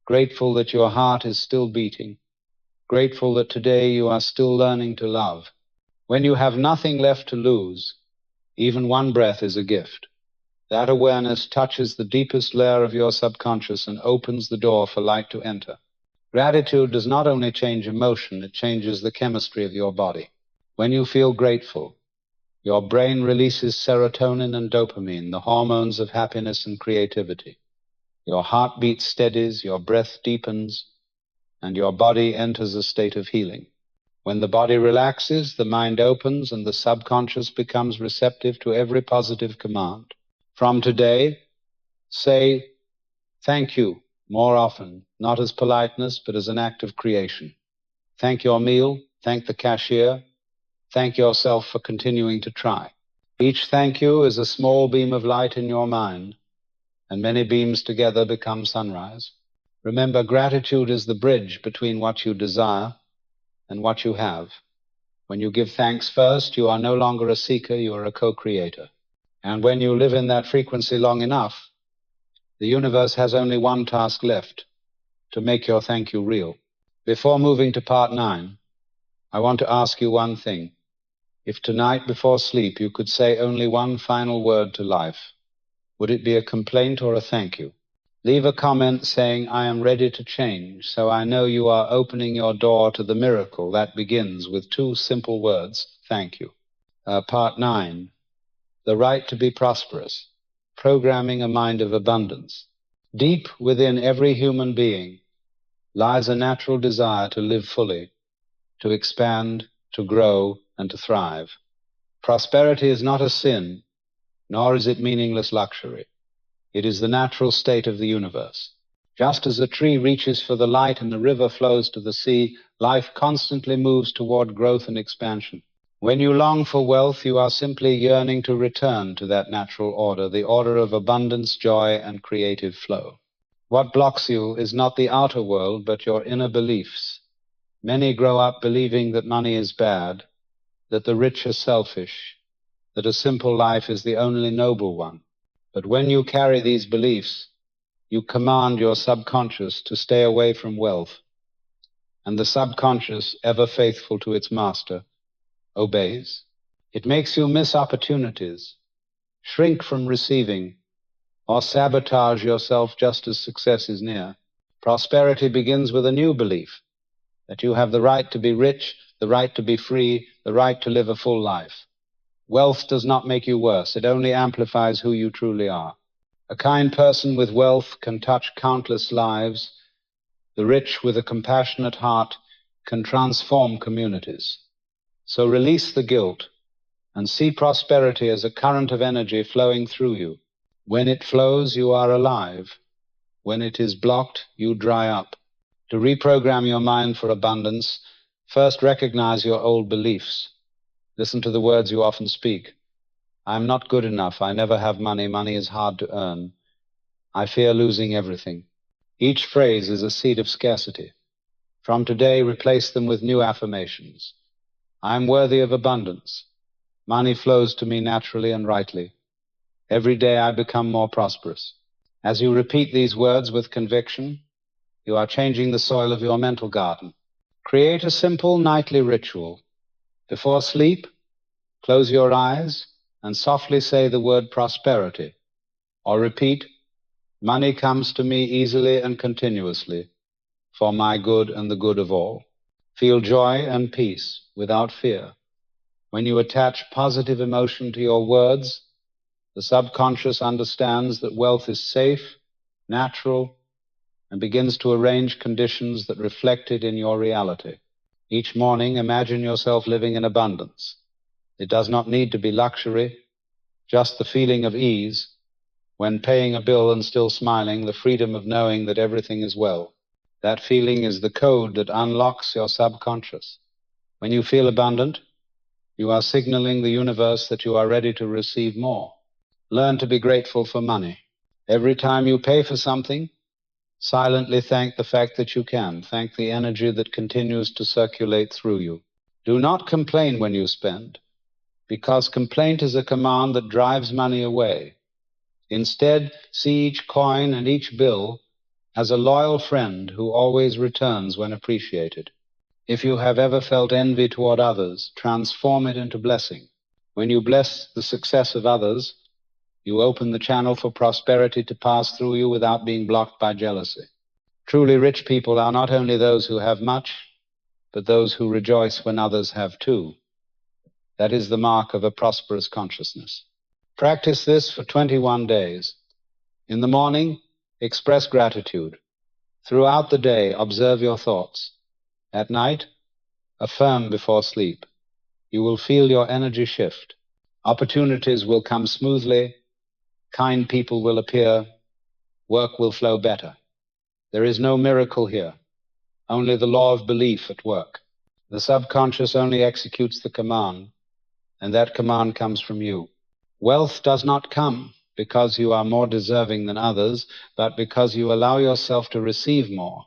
Grateful that your heart is still beating. Grateful that today you are still learning to love. When you have nothing left to lose, even one breath is a gift. That awareness touches the deepest layer of your subconscious and opens the door for light to enter. Gratitude does not only change emotion, it changes the chemistry of your body. When you feel grateful, your brain releases serotonin and dopamine, the hormones of happiness and creativity. Your heartbeat steadies, your breath deepens, and your body enters a state of healing. When the body relaxes, the mind opens, and the subconscious becomes receptive to every positive command. From today, say thank you more often, not as politeness, but as an act of creation. Thank your meal, thank the cashier, thank yourself for continuing to try. Each thank you is a small beam of light in your mind, and many beams together become sunrise. Remember, gratitude is the bridge between what you desire and what you have. When you give thanks first, you are no longer a seeker, you are a co-creator. And when you live in that frequency long enough, the universe has only one task left: to make your thank you real. Before moving to part 9, I want to ask you one thing. If tonight before sleep you could say only one final word to life, would it be a complaint or a thank you? Leave a comment saying, I am ready to change, so I know you are opening your door to the miracle that begins with 2 simple words: thank you. Part 9, the right to be prosperous, programming a mind of abundance. Deep within every human being lies a natural desire to live fully, to expand, to grow, and to thrive. Prosperity is not a sin, nor is it meaningless luxury. It is the natural state of the universe. Just as a tree reaches for the light and the river flows to the sea, life constantly moves toward growth and expansion. When you long for wealth, you are simply yearning to return to that natural order, the order of abundance, joy, and creative flow. What blocks you is not the outer world, but your inner beliefs. Many grow up believing that money is bad, that the rich are selfish, that a simple life is the only noble one. But when you carry these beliefs, you command your subconscious to stay away from wealth, and the subconscious, ever faithful to its master, obeys. It makes you miss opportunities, shrink from receiving, or sabotage yourself just as success is near. Prosperity begins with a new belief that you have the right to be rich, the right to be free, the right to live a full life. Wealth does not make you worse, it only amplifies who you truly are. A kind person with wealth can touch countless lives. The rich with a compassionate heart can transform communities. So release the guilt and see prosperity as a current of energy flowing through you. When it flows, you are alive. When it is blocked, you dry up. To reprogram your mind for abundance, first recognize your old beliefs. Listen to the words you often speak. I am not good enough. I never have money. Money is hard to earn. I fear losing everything. Each phrase is a seed of scarcity. From today, replace them with new affirmations. I am worthy of abundance. Money flows to me naturally and rightly. Every day I become more prosperous. As you repeat these words with conviction, you are changing the soil of your mental garden. Create a simple nightly ritual. Before sleep, close your eyes and softly say the word prosperity, or repeat, money comes to me easily and continuously, for my good and the good of all. Feel joy and peace without fear. When you attach positive emotion to your words, the subconscious understands that wealth is safe, natural, and begins to arrange conditions that reflect it in your reality. Each morning, imagine yourself living in abundance. It does not need to be luxury, just the feeling of ease, when paying a bill and still smiling, the freedom of knowing that everything is well. That feeling is the code that unlocks your subconscious. When you feel abundant, you are signaling the universe that you are ready to receive more. Learn to be grateful for money. Every time you pay for something, silently thank the fact that you can. Thank the energy that continues to circulate through you. Do not complain when you spend, because complaint is a command that drives money away. Instead, see each coin and each bill as a loyal friend who always returns when appreciated. If you have ever felt envy toward others, transform it into blessing. When you bless the success of others, you open the channel for prosperity to pass through you without being blocked by jealousy. Truly rich people are not only those who have much, but those who rejoice when others have too. That is the mark of a prosperous consciousness. Practice this for 21 days. In the morning, Express gratitude. Throughout the day, observe your thoughts. At night, affirm before sleep. You will feel your energy shift. Opportunities will come smoothly. Kind people will appear. Work will flow better. There is no miracle here, only the law of belief at work. The subconscious only executes the command, and that command comes from you. Wealth does not come because you are more deserving than others, but because you allow yourself to receive more.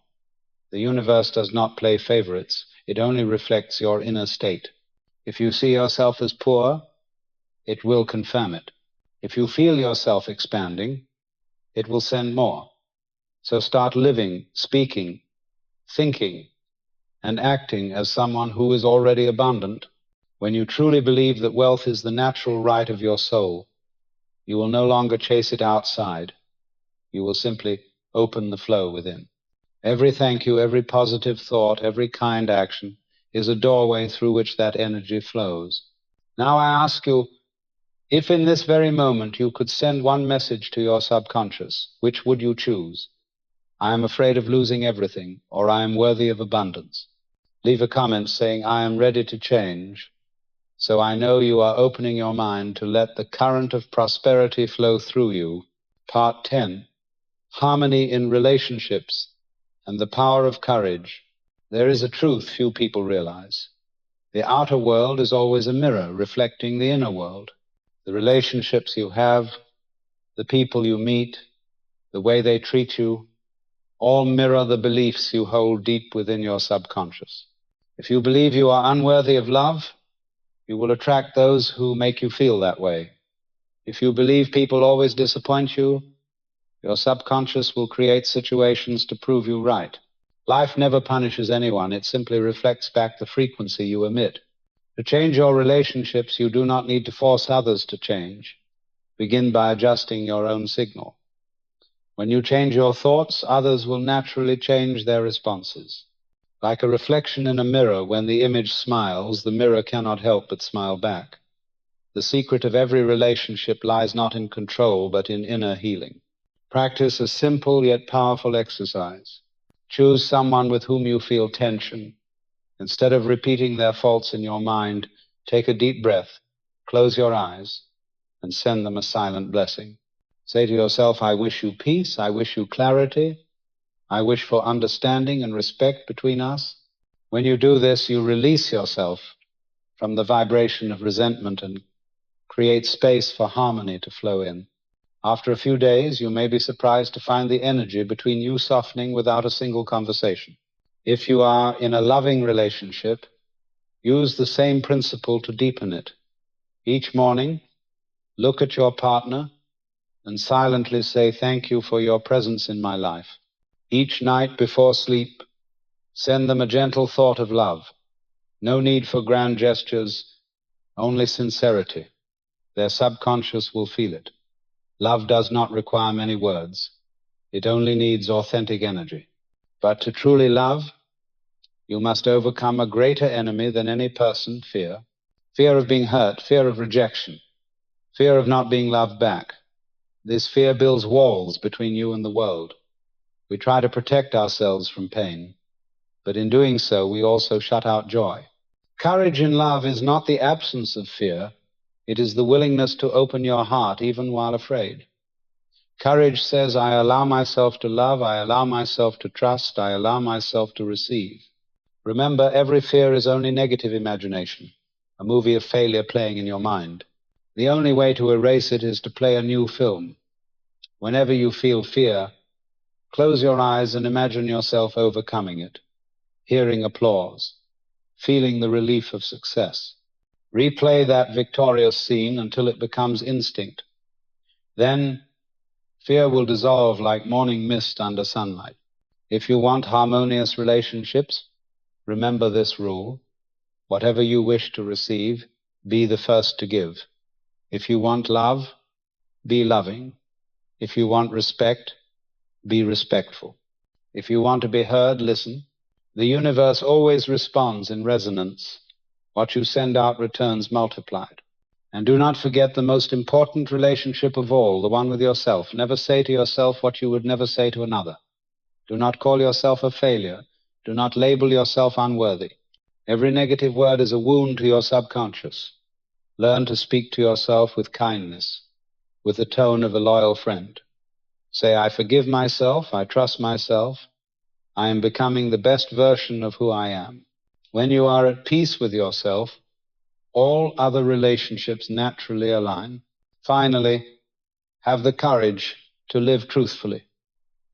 The universe does not play favorites. It only reflects your inner state. If you see yourself as poor, it will confirm it. If you feel yourself expanding, it will send more. So start living, speaking, thinking, and acting as someone who is already abundant. When you truly believe that wealth is the natural right of your soul, you will no longer chase it outside. You will simply open the flow within. Every thank you, every positive thought, every kind action is a doorway through which that energy flows. Now I ask you, if in this very moment you could send one message to your subconscious, which would you choose? I am afraid of losing everything, or I am worthy of abundance. Leave a comment saying, I am ready to change, so I know you are opening your mind to let the current of prosperity flow through you. Part 10, Harmony in Relationships and the Power of Courage. There is a truth few people realize. The outer world is always a mirror reflecting the inner world. The relationships you have, the people you meet, the way they treat you, all mirror the beliefs you hold deep within your subconscious. If you believe you are unworthy of love, you will attract those who make you feel that way. If you believe people always disappoint you, your subconscious will create situations to prove you right. Life never punishes anyone. It simply reflects back the frequency you emit. To change your relationships, you do not need to force others to change. Begin by adjusting your own signal. When you change your thoughts, others will naturally change their responses. Like a reflection in a mirror, when the image smiles, the mirror cannot help but smile back. The secret of every relationship lies not in control, but in inner healing. Practice a simple yet powerful exercise. Choose someone with whom you feel tension. Instead of repeating their faults in your mind, take a deep breath, close your eyes, and send them a silent blessing. Say to yourself, I wish you peace, I wish you clarity, I wish for understanding and respect between us. When you do this, you release yourself from the vibration of resentment and create space for harmony to flow in. After a few days, you may be surprised to find the energy between you softening without a single conversation. If you are in a loving relationship, use the same principle to deepen it. Each morning, look at your partner and silently say, thank you for your presence in my life. Each night before sleep, send them a gentle thought of love. No need for grand gestures, only sincerity. Their subconscious will feel it. Love does not require many words. It only needs authentic energy. But to truly love, you must overcome a greater enemy than any person, fear. Fear of being hurt, fear of rejection, fear of not being loved back. This fear builds walls between you and the world. We try to protect ourselves from pain, but in doing so, we also shut out joy. Courage in love is not the absence of fear. It is the willingness to open your heart even while afraid. Courage says, I allow myself to love, I allow myself to trust, I allow myself to receive. Remember, every fear is only negative imagination, a movie of failure playing in your mind. The only way to erase it is to play a new film. Whenever you feel fear, close your eyes and imagine yourself overcoming it, hearing applause, feeling the relief of success. Replay that victorious scene until it becomes instinct. Then fear will dissolve like morning mist under sunlight. If you want harmonious relationships, remember this rule. Whatever you wish to receive, be the first to give. If you want love, be loving. If you want respect, be respectful. If you want to be heard, listen. The universe always responds in resonance. What you send out returns multiplied. And do not forget the most important relationship of all, the one with yourself. Never say to yourself what you would never say to another. Do not call yourself a failure. Do not label yourself unworthy. Every negative word is a wound to your subconscious. Learn to speak to yourself with kindness, with the tone of a loyal friend. Say, I forgive myself, I trust myself, I am becoming the best version of who I am. When you are at peace with yourself, all other relationships naturally align. Finally, have the courage to live truthfully,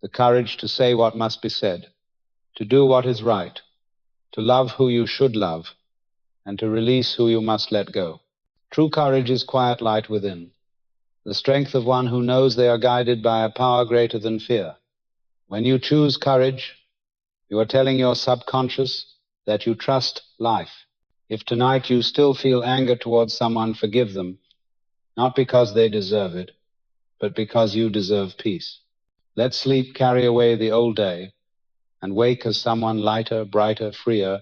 the courage to say what must be said, to do what is right, to love who you should love, and to release who you must let go. True courage is quiet light within, the strength of one who knows they are guided by a power greater than fear. When you choose courage, you are telling your subconscious that you trust life. If tonight you still feel anger towards someone, forgive them, not because they deserve it, but because you deserve peace. Let sleep carry away the old day and wake as someone lighter, brighter, freer.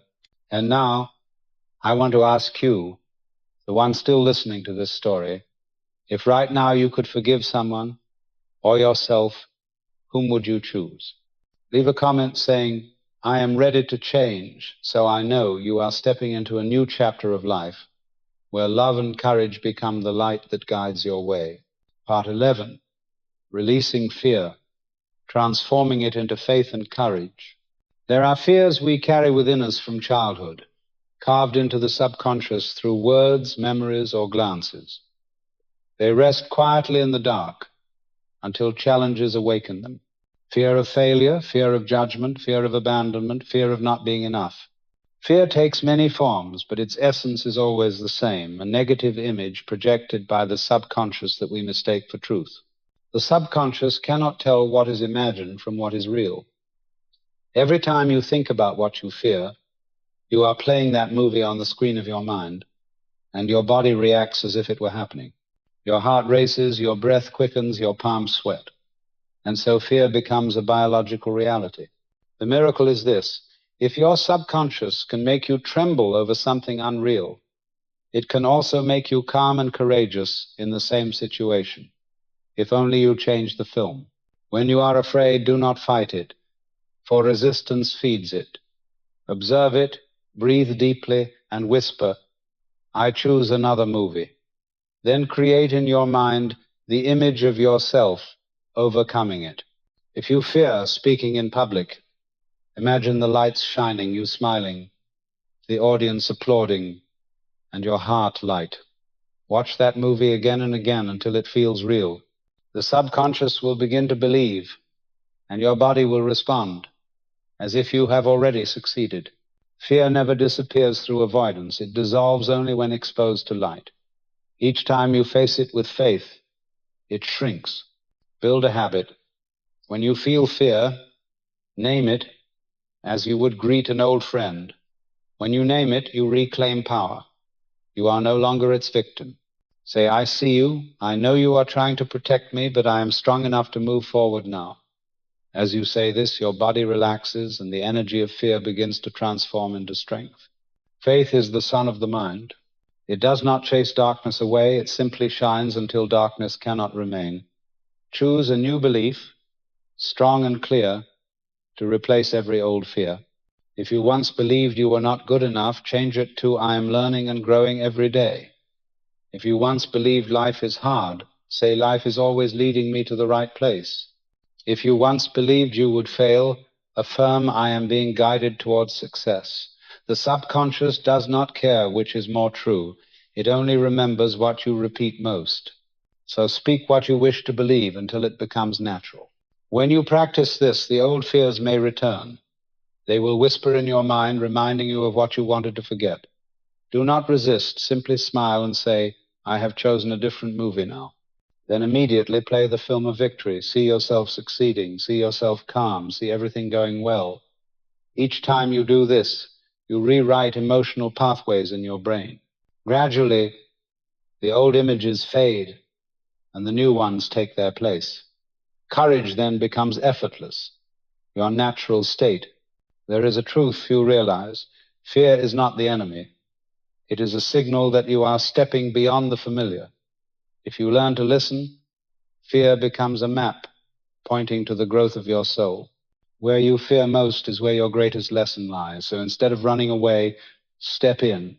And now, I want to ask you, the one still listening to this story, if right now you could forgive someone or yourself, whom would you choose? Leave a comment saying, I am ready to change, so I know you are stepping into a new chapter of life, where love and courage become the light that guides your way. Part 11, Releasing Fear, Transforming it into Faith and Courage. There are fears we carry within us from childhood, carved into the subconscious through words, memories, or glances. They rest quietly in the dark until challenges awaken them. Fear of failure, fear of judgment, fear of abandonment, fear of not being enough. Fear takes many forms, but its essence is always the same, a negative image projected by the subconscious that we mistake for truth. The subconscious cannot tell what is imagined from what is real. Every time you think about what you fear, you are playing that movie on the screen of your mind, and your body reacts as if it were happening. Your heart races, your breath quickens, your palms sweat. And so fear becomes a biological reality. The miracle is this: if your subconscious can make you tremble over something unreal, it can also make you calm and courageous in the same situation, if only you change the film. When you are afraid, do not fight it, for resistance feeds it. Observe it, breathe deeply, and whisper, I choose another movie. Then create in your mind the image of yourself overcoming it. If you fear speaking in public, imagine the lights shining, you smiling, the audience applauding, and your heart light. Watch that movie again and again until it feels real. The subconscious will begin to believe, and your body will respond as if you have already succeeded. Fear never disappears through avoidance. It dissolves only when exposed to light. Each time you face it with faith, it shrinks. Build a habit. When you feel fear, name it as you would greet an old friend. When you name it, you reclaim power. You are no longer its victim. Say, I see you. I know you are trying to protect me, but I am strong enough to move forward now. As you say this, your body relaxes and the energy of fear begins to transform into strength. Faith is the sun of the mind. It does not chase darkness away. It simply shines until darkness cannot remain. Choose a new belief, strong and clear, to replace every old fear. If you once believed you were not good enough, change it to I am learning and growing every day. If you once believed life is hard, say life is always leading me to the right place. If you once believed you would fail, affirm I am being guided towards success. The subconscious does not care which is more true. It only remembers what you repeat most. So speak what you wish to believe until it becomes natural. When you practice this, the old fears may return. They will whisper in your mind, reminding you of what you wanted to forget. Do not resist. Simply smile and say, I have chosen a different movie now. Then immediately play the film of victory. See yourself succeeding. See yourself calm. See everything going well. Each time you do this, you rewrite emotional pathways in your brain. Gradually, the old images fade and the new ones take their place. Courage then becomes effortless, your natural state. There is a truth few realize. Fear is not the enemy. It is a signal that you are stepping beyond the familiar. If you learn to listen, fear becomes a map pointing to the growth of your soul. Where you fear most is where your greatest lesson lies. So instead of running away, step in.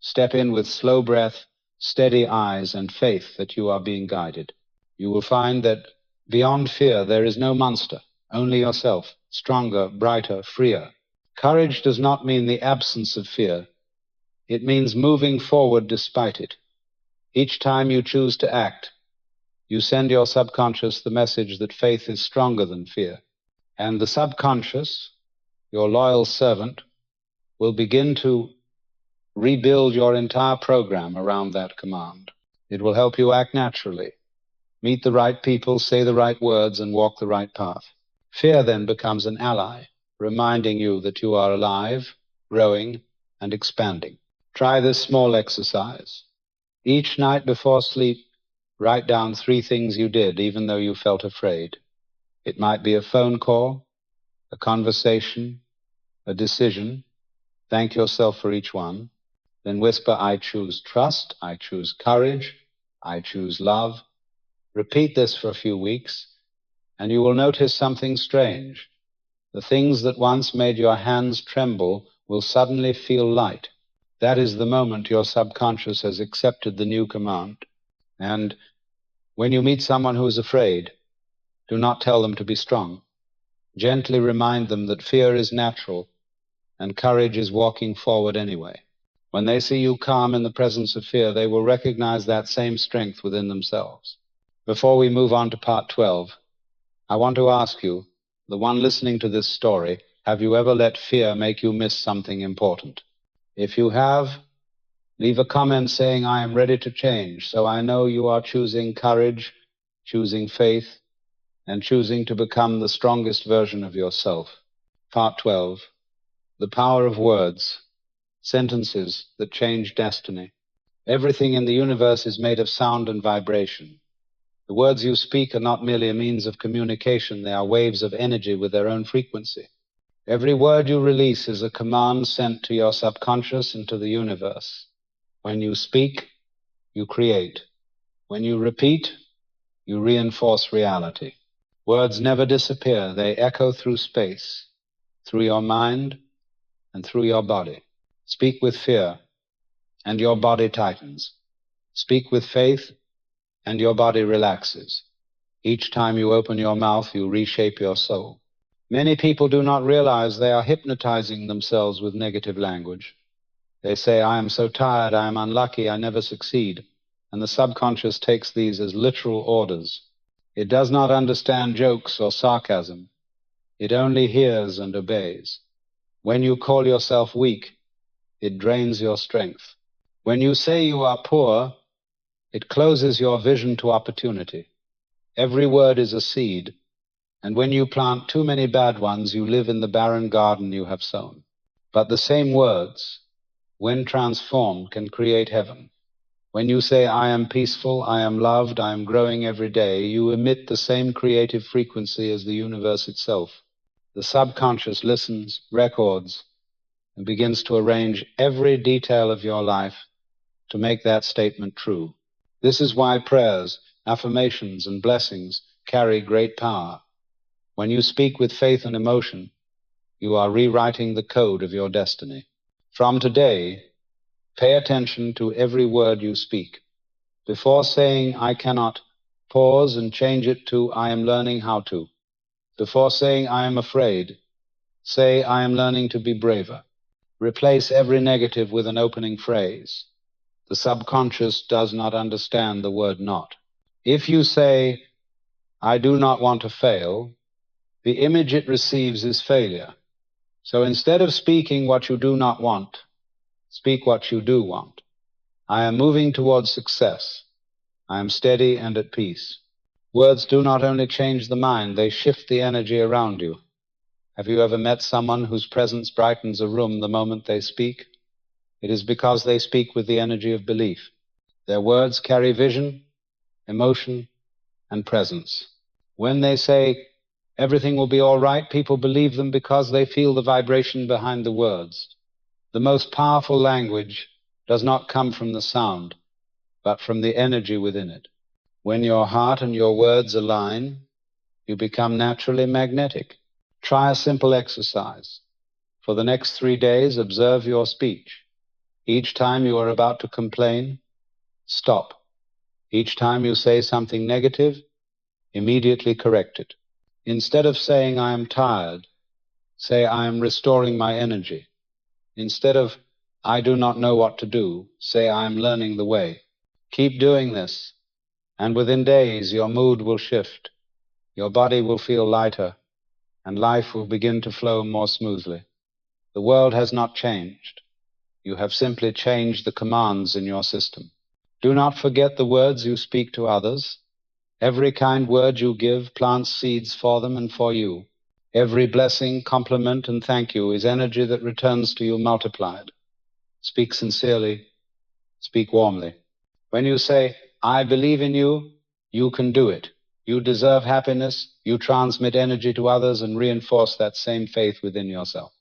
Step in with slow breath, steady eyes, and faith that you are being guided. You will find that beyond fear there is no monster, only yourself, stronger, brighter, freer. Courage does not mean the absence of fear. It means moving forward despite it. Each time you choose to act, you send your subconscious the message that faith is stronger than fear. And the subconscious, your loyal servant, will begin to rebuild your entire program around that command. It will help you act naturally, meet the right people, say the right words, and walk the right path. Fear then becomes an ally, reminding you that you are alive, growing, and expanding. Try this small exercise. Each night before sleep, write down 3 things you did, even though you felt afraid. It might be a phone call, a conversation, a decision. Thank yourself for each one. Then whisper, I choose trust, I choose courage, I choose love. Repeat this for a few weeks, and you will notice something strange. The things that once made your hands tremble will suddenly feel light. That is the moment your subconscious has accepted the new command. And when you meet someone who is afraid, do not tell them to be strong. Gently remind them that fear is natural and courage is walking forward anyway. When they see you calm in the presence of fear, they will recognize that same strength within themselves. Before we move on to part 12, I want to ask you, the one listening to this story, have you ever let fear make you miss something important? If you have, leave a comment saying, I am ready to change, so I know you are choosing courage, choosing faith, and choosing to become the strongest version of yourself. Part 12, the power of words, sentences that change destiny. Everything in the universe is made of sound and vibration. The words you speak are not merely a means of communication, they are waves of energy with their own frequency. Every word you release is a command sent to your subconscious and to the universe. When you speak, you create. When you repeat, you reinforce reality. Words never disappear, they echo through space, through your mind, and through your body. Speak with fear, and your body tightens. Speak with faith, and your body relaxes. Each time you open your mouth, you reshape your soul. Many people do not realize they are hypnotizing themselves with negative language. They say, I am so tired, I am unlucky, I never succeed. And the subconscious takes these as literal orders. It does not understand jokes or sarcasm. It only hears and obeys. When you call yourself weak, it drains your strength. When you say you are poor, it closes your vision to opportunity. Every word is a seed, and when you plant too many bad ones, you live in the barren garden you have sown. But the same words, when transformed, can create heaven. When you say, I am peaceful, I am loved, I am growing every day, you emit the same creative frequency as the universe itself. The subconscious listens, records, and begins to arrange every detail of your life to make that statement true. This is why prayers, affirmations, and blessings carry great power. When you speak with faith and emotion, you are rewriting the code of your destiny. From today, pay attention to every word you speak. Before saying, I cannot, pause and change it to, I am learning how to. Before saying, I am afraid, say, I am learning to be braver. Replace every negative with an opening phrase. The subconscious does not understand the word not. If you say, I do not want to fail, the image it receives is failure. So instead of speaking what you do not want, speak what you do want. I am moving towards success. I am steady and at peace. Words do not only change the mind, they shift the energy around you. Have you ever met someone whose presence brightens a room the moment they speak? It is because they speak with the energy of belief. Their words carry vision, emotion, and presence. When they say, everything will be all right, people believe them because they feel the vibration behind the words. The most powerful language does not come from the sound, but from the energy within it. When your heart and your words align, you become naturally magnetic. Try a simple exercise. For the next 3 days, observe your speech. Each time you are about to complain, stop. Each time you say something negative, immediately correct it. Instead of saying, I am tired, say, I am restoring my energy. Instead of, I do not know what to do, say, I am learning the way. Keep doing this, and within days your mood will shift, your body will feel lighter, and life will begin to flow more smoothly. The world has not changed. You have simply changed the commands in your system. Do not forget the words you speak to others. Every kind word you give plants seeds for them and for you. Every blessing, compliment, and thank you is energy that returns to you multiplied. Speak sincerely, speak warmly. When you say, I believe in you, you can do it. You deserve happiness, you transmit energy to others and reinforce that same faith within yourself.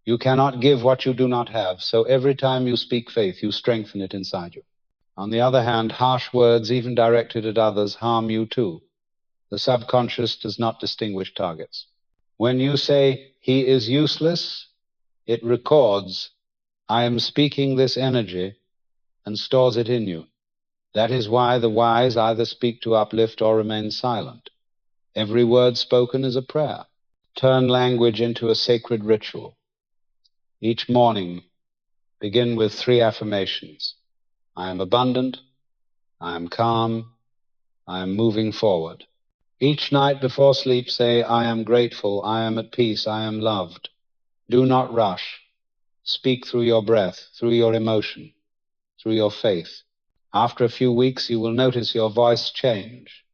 You cannot give what you do not have, so every time you speak faith, you strengthen it inside you. On the other hand, harsh words, even directed at others, harm you too. The subconscious does not distinguish targets. When you say, he is useless, it records, I am speaking this energy, and stores it in you. That is why the wise either speak to uplift or remain silent. Every word spoken is a prayer. Turn language into a sacred ritual. Each morning, begin with 3 affirmations. I am abundant, I am calm, I am moving forward. Each night before sleep, say, I am grateful, I am at peace, I am loved. Do not rush. Speak through your breath, through your emotion, through your faith. After a few weeks, you will notice your voice change,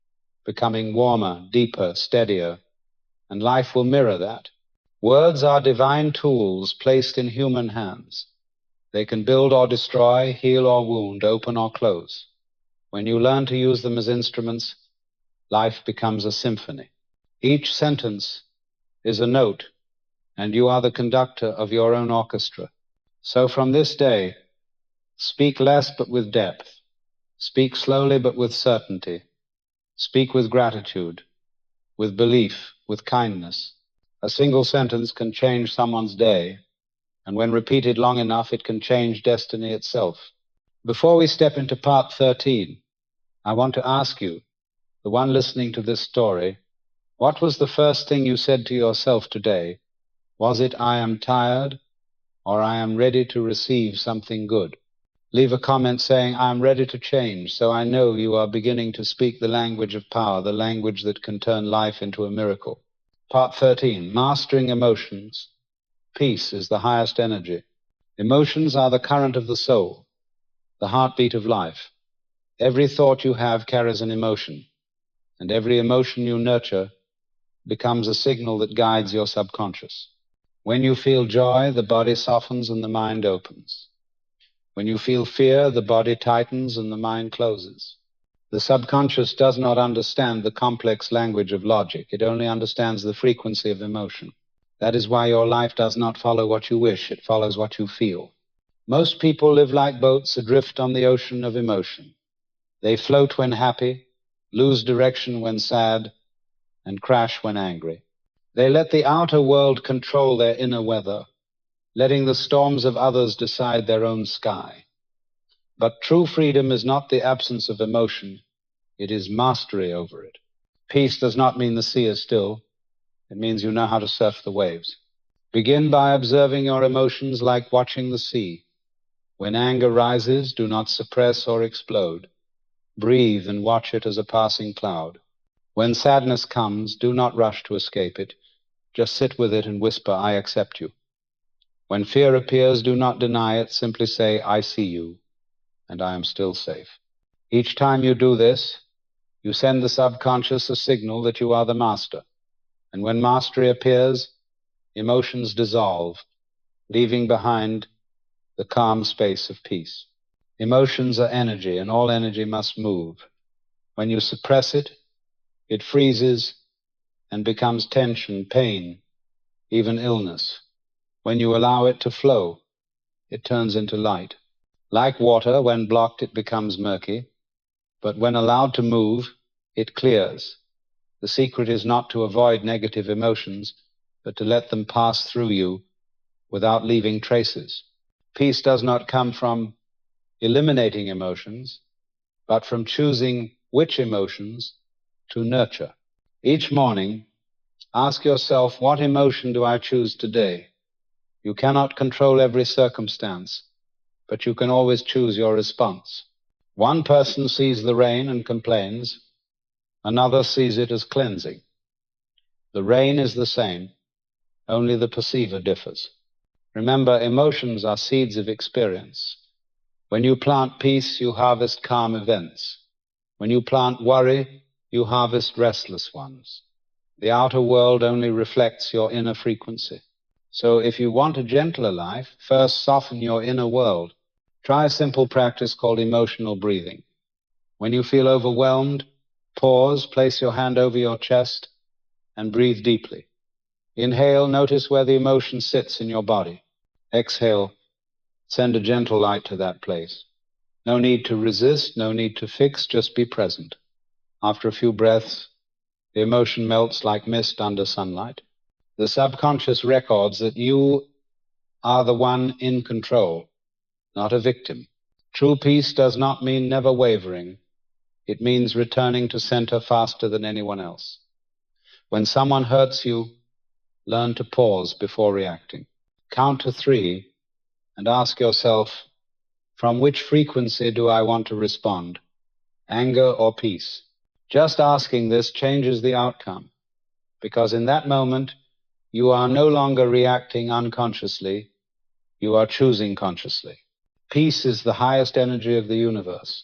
becoming warmer, deeper, steadier, and life will mirror that. Words are divine tools placed in human hands. They can build or destroy, heal or wound, open or close. When you learn to use them as instruments, life becomes a symphony. Each sentence is a note, and you are the conductor of your own orchestra. So from this day, speak less but with depth. Speak slowly but with certainty. Speak with gratitude, with belief, with kindness. A single sentence can change someone's day, and when repeated long enough, it can change destiny itself. Before we step into part 13, I want to ask you, the one listening to this story, what was the first thing you said to yourself today? Was it, I am tired, or I am ready to receive something good? Leave a comment saying, I am ready to change, so I know you are beginning to speak the language of power, the language that can turn life into a miracle. Part 13, Mastering Emotions. Peace is the highest energy. Emotions are the current of the soul, the heartbeat of life. Every thought you have carries an emotion, and every emotion you nurture becomes a signal that guides your subconscious. When you feel joy, the body softens and the mind opens. When you feel fear, the body tightens and the mind closes. The subconscious does not understand the complex language of logic. It only understands the frequency of emotion. That is why your life does not follow what you wish. It follows what you feel. Most people live like boats adrift on the ocean of emotion. They float when happy, lose direction when sad, and crash when angry. They let the outer world control their inner weather, letting the storms of others decide their own sky. But true freedom is not the absence of emotion, it is mastery over it. Peace does not mean the sea is still, it means you know how to surf the waves. Begin by observing your emotions like watching the sea. When anger rises, do not suppress or explode. Breathe and watch it as a passing cloud. When sadness comes, do not rush to escape it. Just sit with it and whisper, I accept you. When fear appears, do not deny it. Simply say, I see you, and I am still safe. Each time you do this, you send the subconscious a signal that you are the master. And when mastery appears, emotions dissolve, leaving behind the calm space of peace. Emotions are energy, and all energy must move. When you suppress it, it freezes and becomes tension, pain, even illness. When you allow it to flow, it turns into light. Like water, when blocked it becomes murky, but when allowed to move, it clears. The secret is not to avoid negative emotions, but to let them pass through you without leaving traces. Peace does not come from eliminating emotions, but from choosing which emotions to nurture. Each morning, ask yourself, what emotion do I choose today? You cannot control every circumstance, but you can always choose your response. One person sees the rain and complains, another sees it as cleansing. The rain is the same, only the perceiver differs. Remember, emotions are seeds of experience. When you plant peace, you harvest calm events. When you plant worry, you harvest restless ones. The outer world only reflects your inner frequency. So if you want a gentler life, first soften your inner world. Try a simple practice called emotional breathing. When you feel overwhelmed, pause, place your hand over your chest, and breathe deeply. Inhale, notice where the emotion sits in your body. Exhale, send a gentle light to that place. No need to resist, no need to fix, just be present. After a few breaths, the emotion melts like mist under sunlight. The subconscious records that you are the one in control, not a victim. True peace does not mean never wavering. It means returning to center faster than anyone else. When someone hurts you, learn to pause before reacting. Count to 3 and ask yourself, from which frequency do I want to respond? Anger or peace? Just asking this changes the outcome, because in that moment, you are no longer reacting unconsciously, you are choosing consciously. Peace is the highest energy of the universe.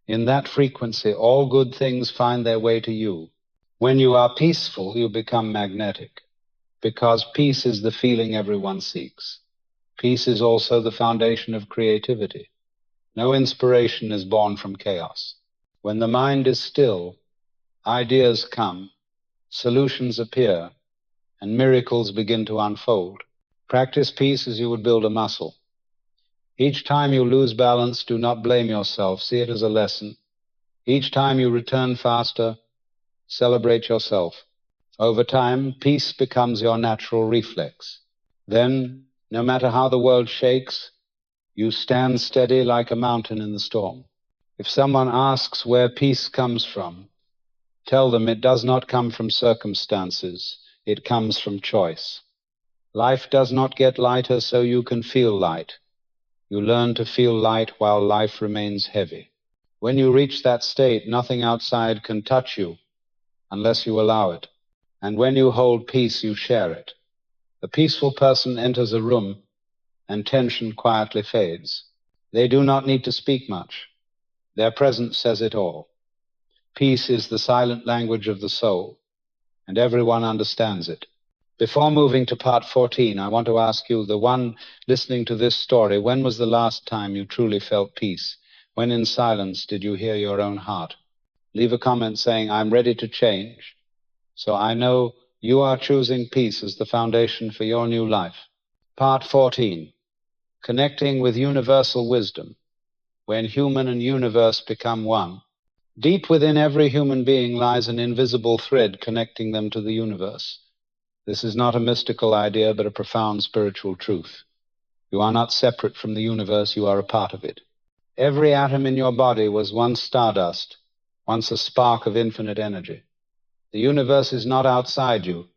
In that frequency, all good things find their way to you. When you are peaceful, you become magnetic, because peace is the feeling everyone seeks. Peace is also the foundation of creativity. No inspiration is born from chaos. When the mind is still, ideas come, solutions appear, and miracles begin to unfold. Practice peace as you would build a muscle. Each time you lose balance, do not blame yourself. See it as a lesson. Each time you return faster, celebrate yourself. Over time, peace becomes your natural reflex. Then, no matter how the world shakes, you stand steady like a mountain in the storm. If someone asks where peace comes from, tell them it does not come from circumstances, it comes from choice. Life does not get lighter so you can feel light. You learn to feel light while life remains heavy. When you reach that state, nothing outside can touch you unless you allow it. And when you hold peace, you share it. The peaceful person enters a room and tension quietly fades. They do not need to speak much. Their presence says it all. Peace is the silent language of the soul, and everyone understands it. Before moving to part 14, I want to ask you, the one listening to this story, when was the last time you truly felt peace? When in silence did you hear your own heart? Leave a comment saying, I'm ready to change, so I know you are choosing peace as the foundation for your new life. Part 14, connecting with universal wisdom, when human and universe become one. Deep within every human being lies an invisible thread connecting them to the universe. This is not a mystical idea, but a profound spiritual truth. You are not separate from the universe, you are a part of it. Every atom in your body was once stardust, once a spark of infinite energy. The universe is not outside you.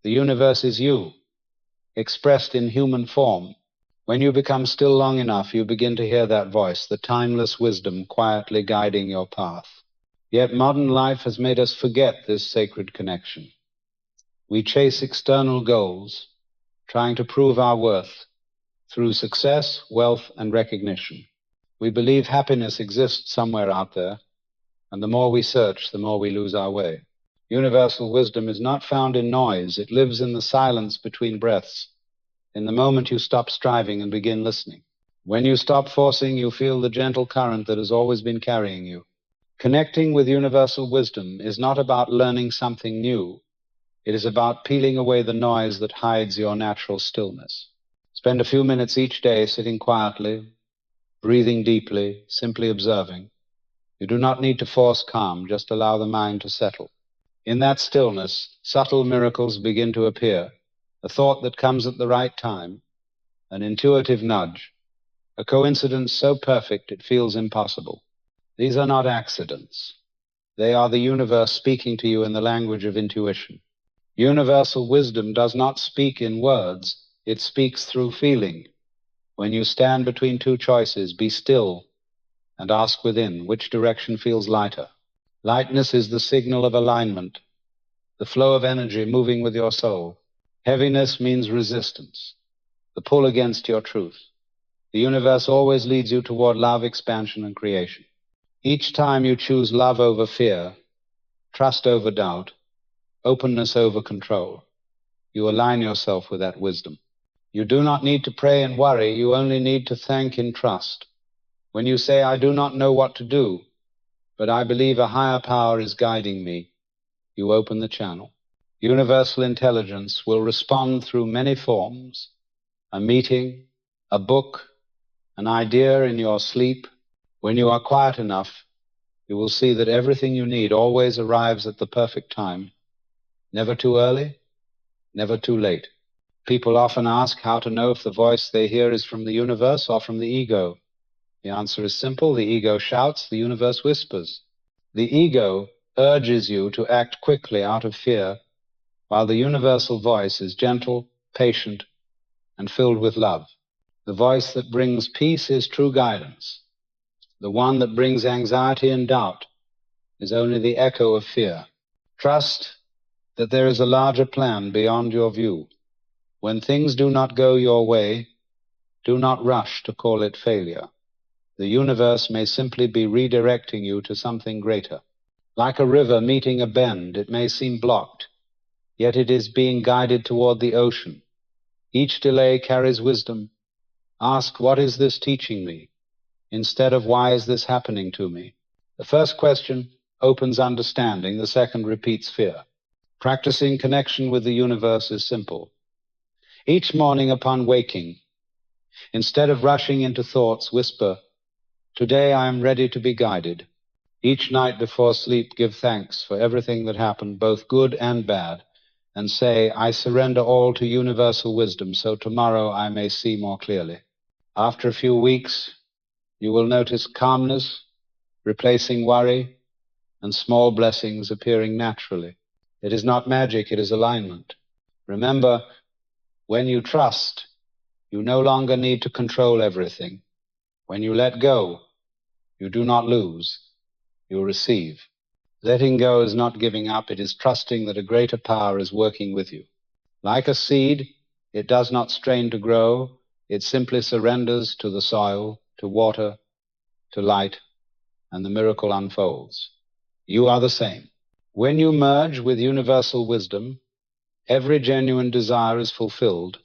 The universe is you, expressed in human form. When you become still long enough, you begin to hear that voice, the timeless wisdom quietly guiding your path. Yet modern life has made us forget this sacred connection. We chase external goals, trying to prove our worth through success, wealth, and recognition. We believe happiness exists somewhere out there, and the more we search, the more we lose our way. Universal wisdom is not found in noise. It lives in the silence between breaths, in the moment you stop striving and begin listening. When you stop forcing, you feel the gentle current that has always been carrying you. Connecting with universal wisdom is not about learning something new. It is about peeling away the noise that hides your natural stillness. Spend a few minutes each day sitting quietly, breathing deeply, simply observing. You do not need to force calm, just allow the mind to settle. In that stillness, subtle miracles begin to appear, a thought that comes at the right time, an intuitive nudge, a coincidence so perfect it feels impossible. These are not accidents. They are the universe speaking to you in the language of intuition. Universal wisdom does not speak in words, it speaks through feeling. When you stand between two choices, be still and ask within which direction feels lighter. Lightness is the signal of alignment, the flow of energy moving with your soul. Heaviness means resistance, the pull against your truth. The universe always leads you toward love, expansion, and creation. Each time you choose love over fear, trust over doubt, openness over control, you align yourself with that wisdom. You do not need to pray and worry, you only need to thank in trust. When you say, I do not know what to do, but I believe a higher power is guiding me, you open the channel. Universal intelligence will respond through many forms: a meeting, a book, an idea in your sleep. When you are quiet enough, you will see that everything you need always arrives at the perfect time. Never too early, never too late. People often ask how to know if the voice they hear is from the universe or from the ego. The answer is simple. The ego shouts, the universe whispers. The ego urges you to act quickly out of fear, while the universal voice is gentle, patient, and filled with love. The voice that brings peace is true guidance. The one that brings anxiety and doubt is only the echo of fear. Trust that there is a larger plan beyond your view. When things do not go your way, do not rush to call it failure. The universe may simply be redirecting you to something greater. Like a river meeting a bend, it may seem blocked, yet it is being guided toward the ocean. Each delay carries wisdom. Ask, what is this teaching me? Instead of, why is this happening to me? The first question opens understanding, the second repeats fear. Practicing connection with the universe is simple. Each morning upon waking, instead of rushing into thoughts, whisper, today I am ready to be guided. Each night before sleep, give thanks for everything that happened, both good and bad, and say, I surrender all to universal wisdom, so tomorrow I may see more clearly. After a few weeks, you will notice calmness replacing worry and small blessings appearing naturally. It is not magic, it is alignment. Remember, when you trust, you no longer need to control everything. When you let go, you do not lose, you receive. Letting go is not giving up, it is trusting that a greater power is working with you. Like a seed, it does not strain to grow, it simply surrenders to the soil, to water, to light, and the miracle unfolds. You are the same. When you merge with universal wisdom, every genuine desire is fulfilled,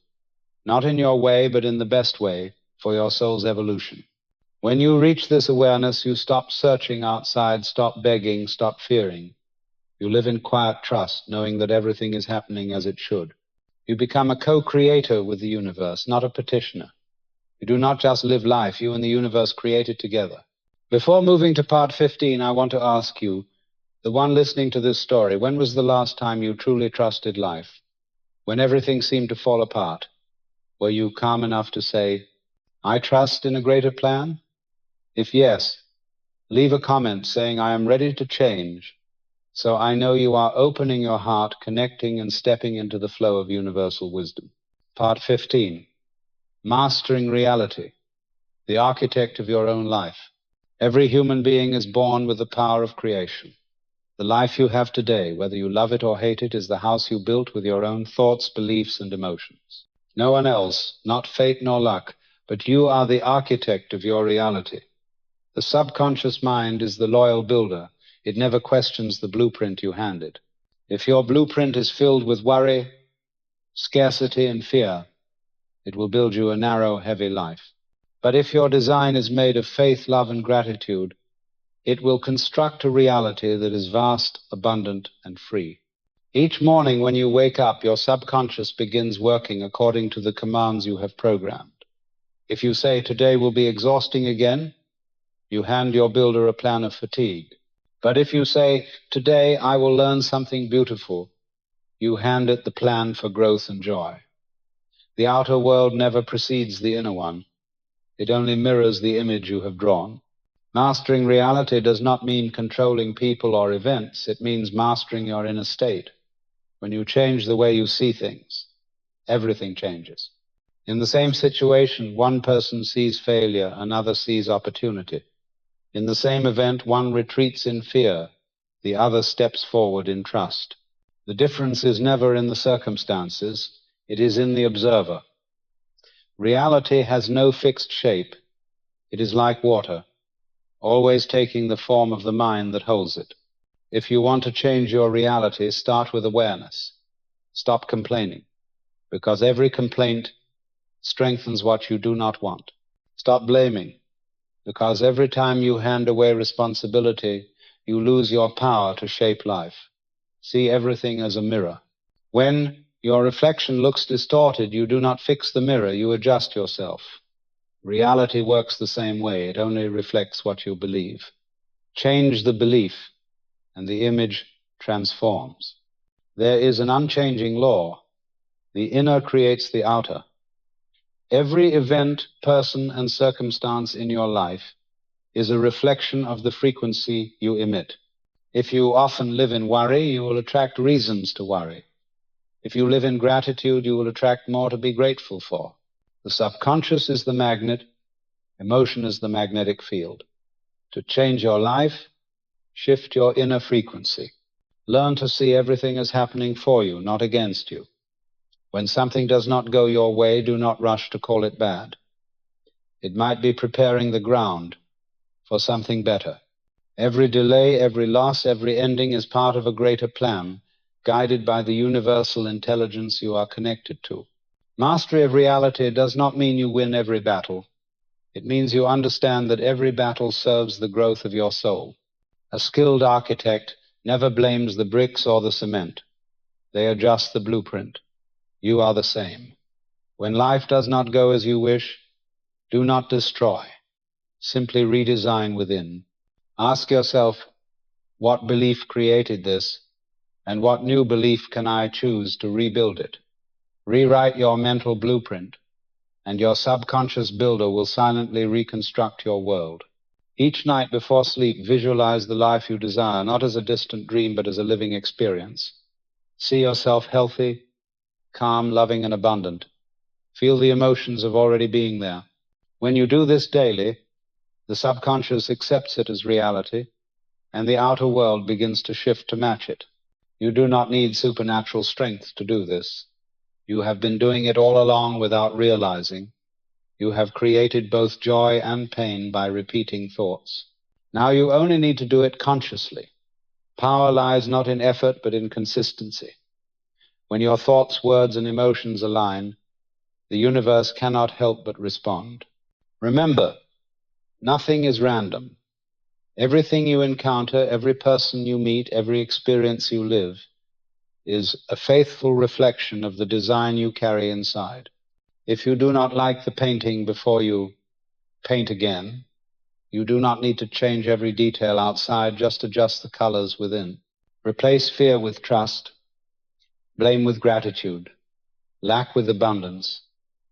not in your way, but in the best way for your soul's evolution. When you reach this awareness, you stop searching outside, stop begging, stop fearing. You live in quiet trust, knowing that everything is happening as it should. You become a co-creator with the universe, not a petitioner. You do not just live life, you and the universe create it together. Before moving to part 15, I want to ask you, the one listening to this story, when was the last time you truly trusted life? When everything seemed to fall apart, were you calm enough to say, I trust in a greater plan? If yes, leave a comment saying, I am ready to change, so I know you are opening your heart, connecting and stepping into the flow of universal wisdom. Part 15, Mastering Reality, the architect of your own life. Every human being is born with the power of creation. The life you have today, whether you love it or hate it, is the house you built with your own thoughts, beliefs, and emotions. No one else, not fate nor luck, but you are the architect of your reality. The subconscious mind is the loyal builder. It never questions the blueprint you hand it. If your blueprint is filled with worry, scarcity, and fear, it will build you a narrow, heavy life. But if your design is made of faith, love, and gratitude, it will construct a reality that is vast, abundant, and free. Each morning when you wake up, your subconscious begins working according to the commands you have programmed. If you say today will be exhausting again, you hand your builder a plan of fatigue. But if you say today I will learn something beautiful, you hand it the plan for growth and joy. The outer world never precedes the inner one. It only mirrors the image you have drawn. Mastering reality does not mean controlling people or events. It means mastering your inner state. When you change the way you see things, everything changes. In the same situation, one person sees failure, another sees opportunity. In the same event, one retreats in fear, the other steps forward in trust. The difference is never in the circumstances, it is in the observer. Reality has no fixed shape. It is like water, always taking the form of the mind that holds it. If you want to change your reality, start with awareness. Stop complaining, because every complaint strengthens what you do not want. Stop blaming, because every time you hand away responsibility, you lose your power to shape life. See everything as a mirror. When your reflection looks distorted, you do not fix the mirror, you adjust yourself. Reality works the same way, it only reflects what you believe. Change the belief, and the image transforms. There is an unchanging law. The inner creates the outer. Every event, person, and circumstance in your life is a reflection of the frequency you emit. If you often live in worry, you will attract reasons to worry. If you live in gratitude, you will attract more to be grateful for. The subconscious is the magnet, emotion is the magnetic field. To change your life, shift your inner frequency. Learn to see everything as happening for you, not against you. When something does not go your way, do not rush to call it bad. It might be preparing the ground for something better. Every delay, every loss, every ending is part of a greater plan, guided by the universal intelligence you are connected to. Mastery of reality does not mean you win every battle. It means you understand that every battle serves the growth of your soul. A skilled architect never blames the bricks or the cement. They adjust the blueprint. You are the same. When life does not go as you wish, do not destroy. Simply redesign within. Ask yourself, what belief created this, and what new belief can I choose to rebuild it? Rewrite your mental blueprint, and your subconscious builder will silently reconstruct your world. Each night before sleep, visualize the life you desire, not as a distant dream, but as a living experience. See yourself healthy, calm, loving, and abundant. Feel the emotions of already being there. When you do this daily, the subconscious accepts it as reality, and the outer world begins to shift to match it. You do not need supernatural strength to do this. You have been doing it all along without realizing. You have created both joy and pain by repeating thoughts. Now you only need to do it consciously. Power lies not in effort, but in consistency. When your thoughts, words, and emotions align, the universe cannot help but respond. Remember, nothing is random. Everything you encounter, every person you meet, every experience you live is a faithful reflection of the design you carry inside. If you do not like the painting before you paint again, you do not need to change every detail outside, just adjust the colors within. Replace fear with trust, blame with gratitude, lack with abundance,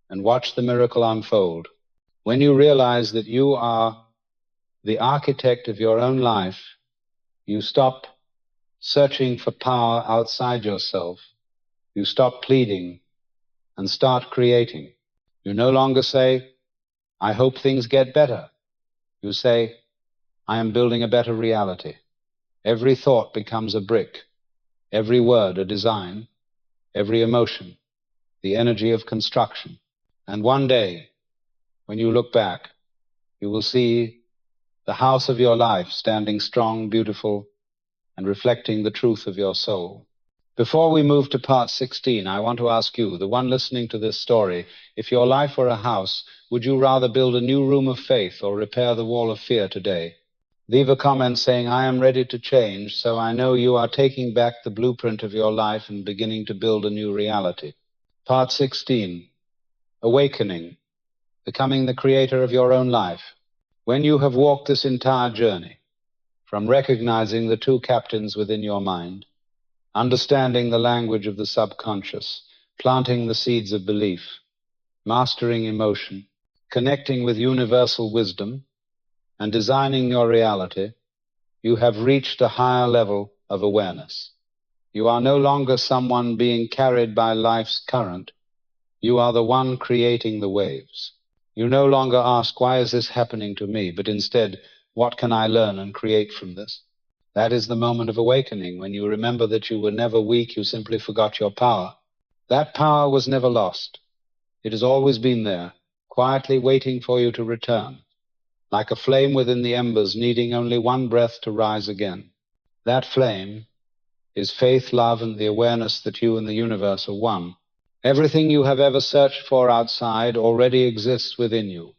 and watch the miracle unfold. When you realize that you are the architect of your own life, you stop searching for power outside yourself. You stop pleading and start creating. You no longer say, I hope things get better. You say, I am building a better reality. Every thought becomes a brick, every word a design, every emotion the energy of construction. And one day, when you look back, you will see the house of your life standing strong, beautiful, and reflecting the truth of your soul. Before we move to part 16, I want to ask you, the one listening to this story, if your life were a house, would you rather build a new room of faith or repair the wall of fear today? Leave a comment saying, I am ready to change, so I know you are taking back the blueprint of your life and beginning to build a new reality. Part 16, Awakening. becoming the creator of your own life. When you have walked this entire journey, from recognizing the two captains within your mind, understanding the language of the subconscious, planting the seeds of belief, mastering emotion, connecting with universal wisdom, and designing your reality, you have reached a higher level of awareness. You are no longer someone being carried by life's current. You are the one creating the waves. You no longer ask, why is this happening to me? But instead, what can I learn and create from this? That is the moment of awakening, when you remember that you were never weak, you simply forgot your power. That power was never lost. It has always been there, quietly waiting for you to return, like a flame within the embers, needing only one breath to rise again. That flame is faith, love, and the awareness that you and the universe are one. Everything you have ever searched for outside already exists within you.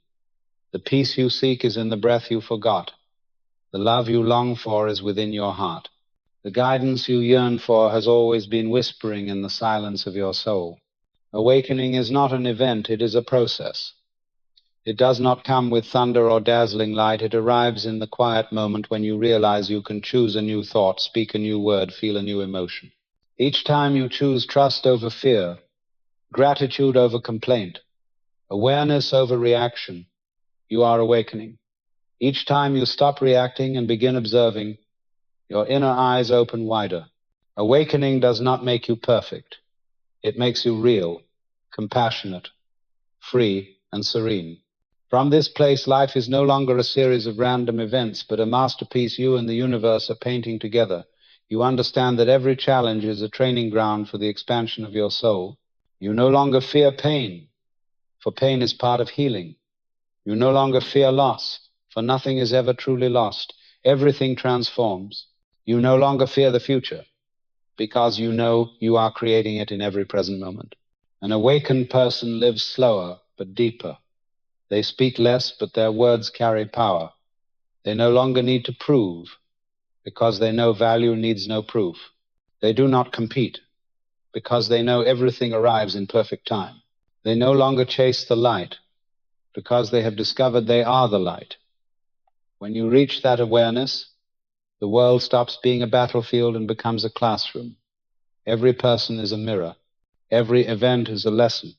The peace you seek is in the breath you forgot. The love you long for is within your heart. The guidance you yearn for has always been whispering in the silence of your soul. Awakening is not an event, it is a process. It does not come with thunder or dazzling light. It arrives in the quiet moment when you realize you can choose a new thought, speak a new word, feel a new emotion. Each time you choose trust over fear, gratitude over complaint, awareness over reaction, you are awakening. Each time you stop reacting and begin observing, your inner eyes open wider. Awakening does not make you perfect. It makes you real, compassionate, free, and serene. From this place, life is no longer a series of random events, but a masterpiece you and the universe are painting together. You understand that every challenge is a training ground for the expansion of your soul. You no longer fear pain, for pain is part of healing. You no longer fear loss, for nothing is ever truly lost. Everything transforms. You no longer fear the future, because you know you are creating it in every present moment. An awakened person lives slower, but deeper. They speak less, but their words carry power. They no longer need to prove, because they know value needs no proof. They do not compete, because they know everything arrives in perfect time. They no longer chase the light, because they have discovered they are the light. When you reach that awareness, the world stops being a battlefield and becomes a classroom. Every person is a mirror. Every event is a lesson.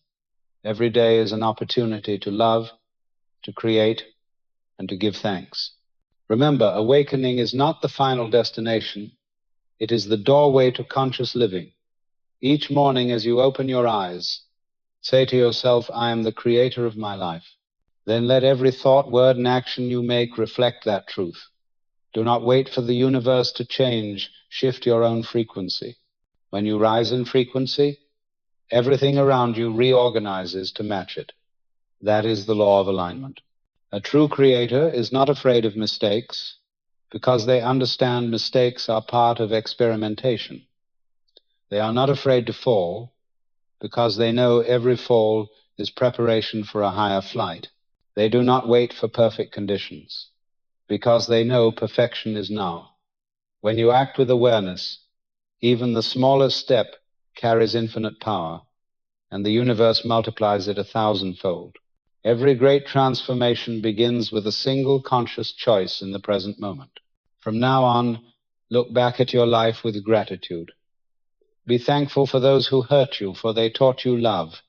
Every day is an opportunity to love, to create, and to give thanks. Remember, awakening is not the final destination. It is the doorway to conscious living. Each morning as you open your eyes, say to yourself, I am the creator of my life. Then let every thought, word, and action you make reflect that truth. Do not wait for the universe to change. Shift your own frequency. When you rise in frequency, everything around you reorganizes to match it. That is the law of alignment. A true creator is not afraid of mistakes because they understand mistakes are part of experimentation. They are not afraid to fall because they know every fall is preparation for a higher flight. They do not wait for perfect conditions because they know perfection is now. When you act with awareness, even the smallest step carries infinite power, and the universe multiplies it 1,000-fold. Every great transformation begins with a single conscious choice in the present moment. From now on, look back at your life with gratitude. Be thankful for those who hurt you, for they taught you love.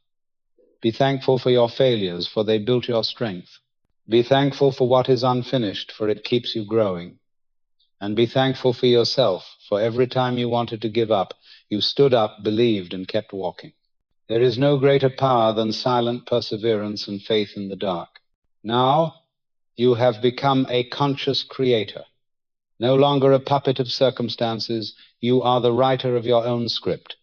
Be thankful for your failures, for they built your strength. Be thankful for what is unfinished, for it keeps you growing. And be thankful for yourself, for every time you wanted to give up, you stood up, believed, and kept walking. There is no greater power than silent perseverance and faith in the dark. Now you have become a conscious creator. No longer a puppet of circumstances, you are the writer of your own script.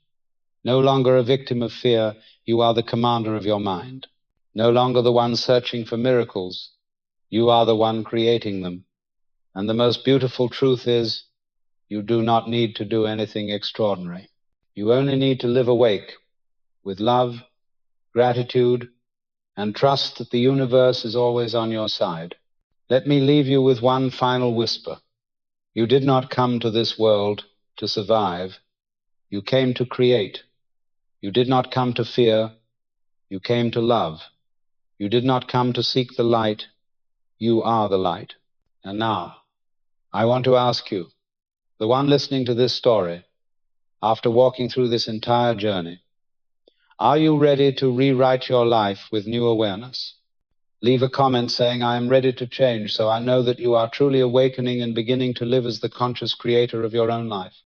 No longer a victim of fear, you are the commander of your mind. No longer the one searching for miracles, you are the one creating them. And the most beautiful truth is, you do not need to do anything extraordinary. You only need to live awake, with love, gratitude, and trust that the universe is always on your side. Let me leave you with one final whisper. You did not come to this world to survive. You came to create. You did not come to fear. You came to love. You did not come to seek the light. You are the light. And now, I want to ask you, the one listening to this story, after walking through this entire journey, are you ready to rewrite your life with new awareness? Leave a comment saying, I am ready to change, so I know that you are truly awakening and beginning to live as the conscious creator of your own life.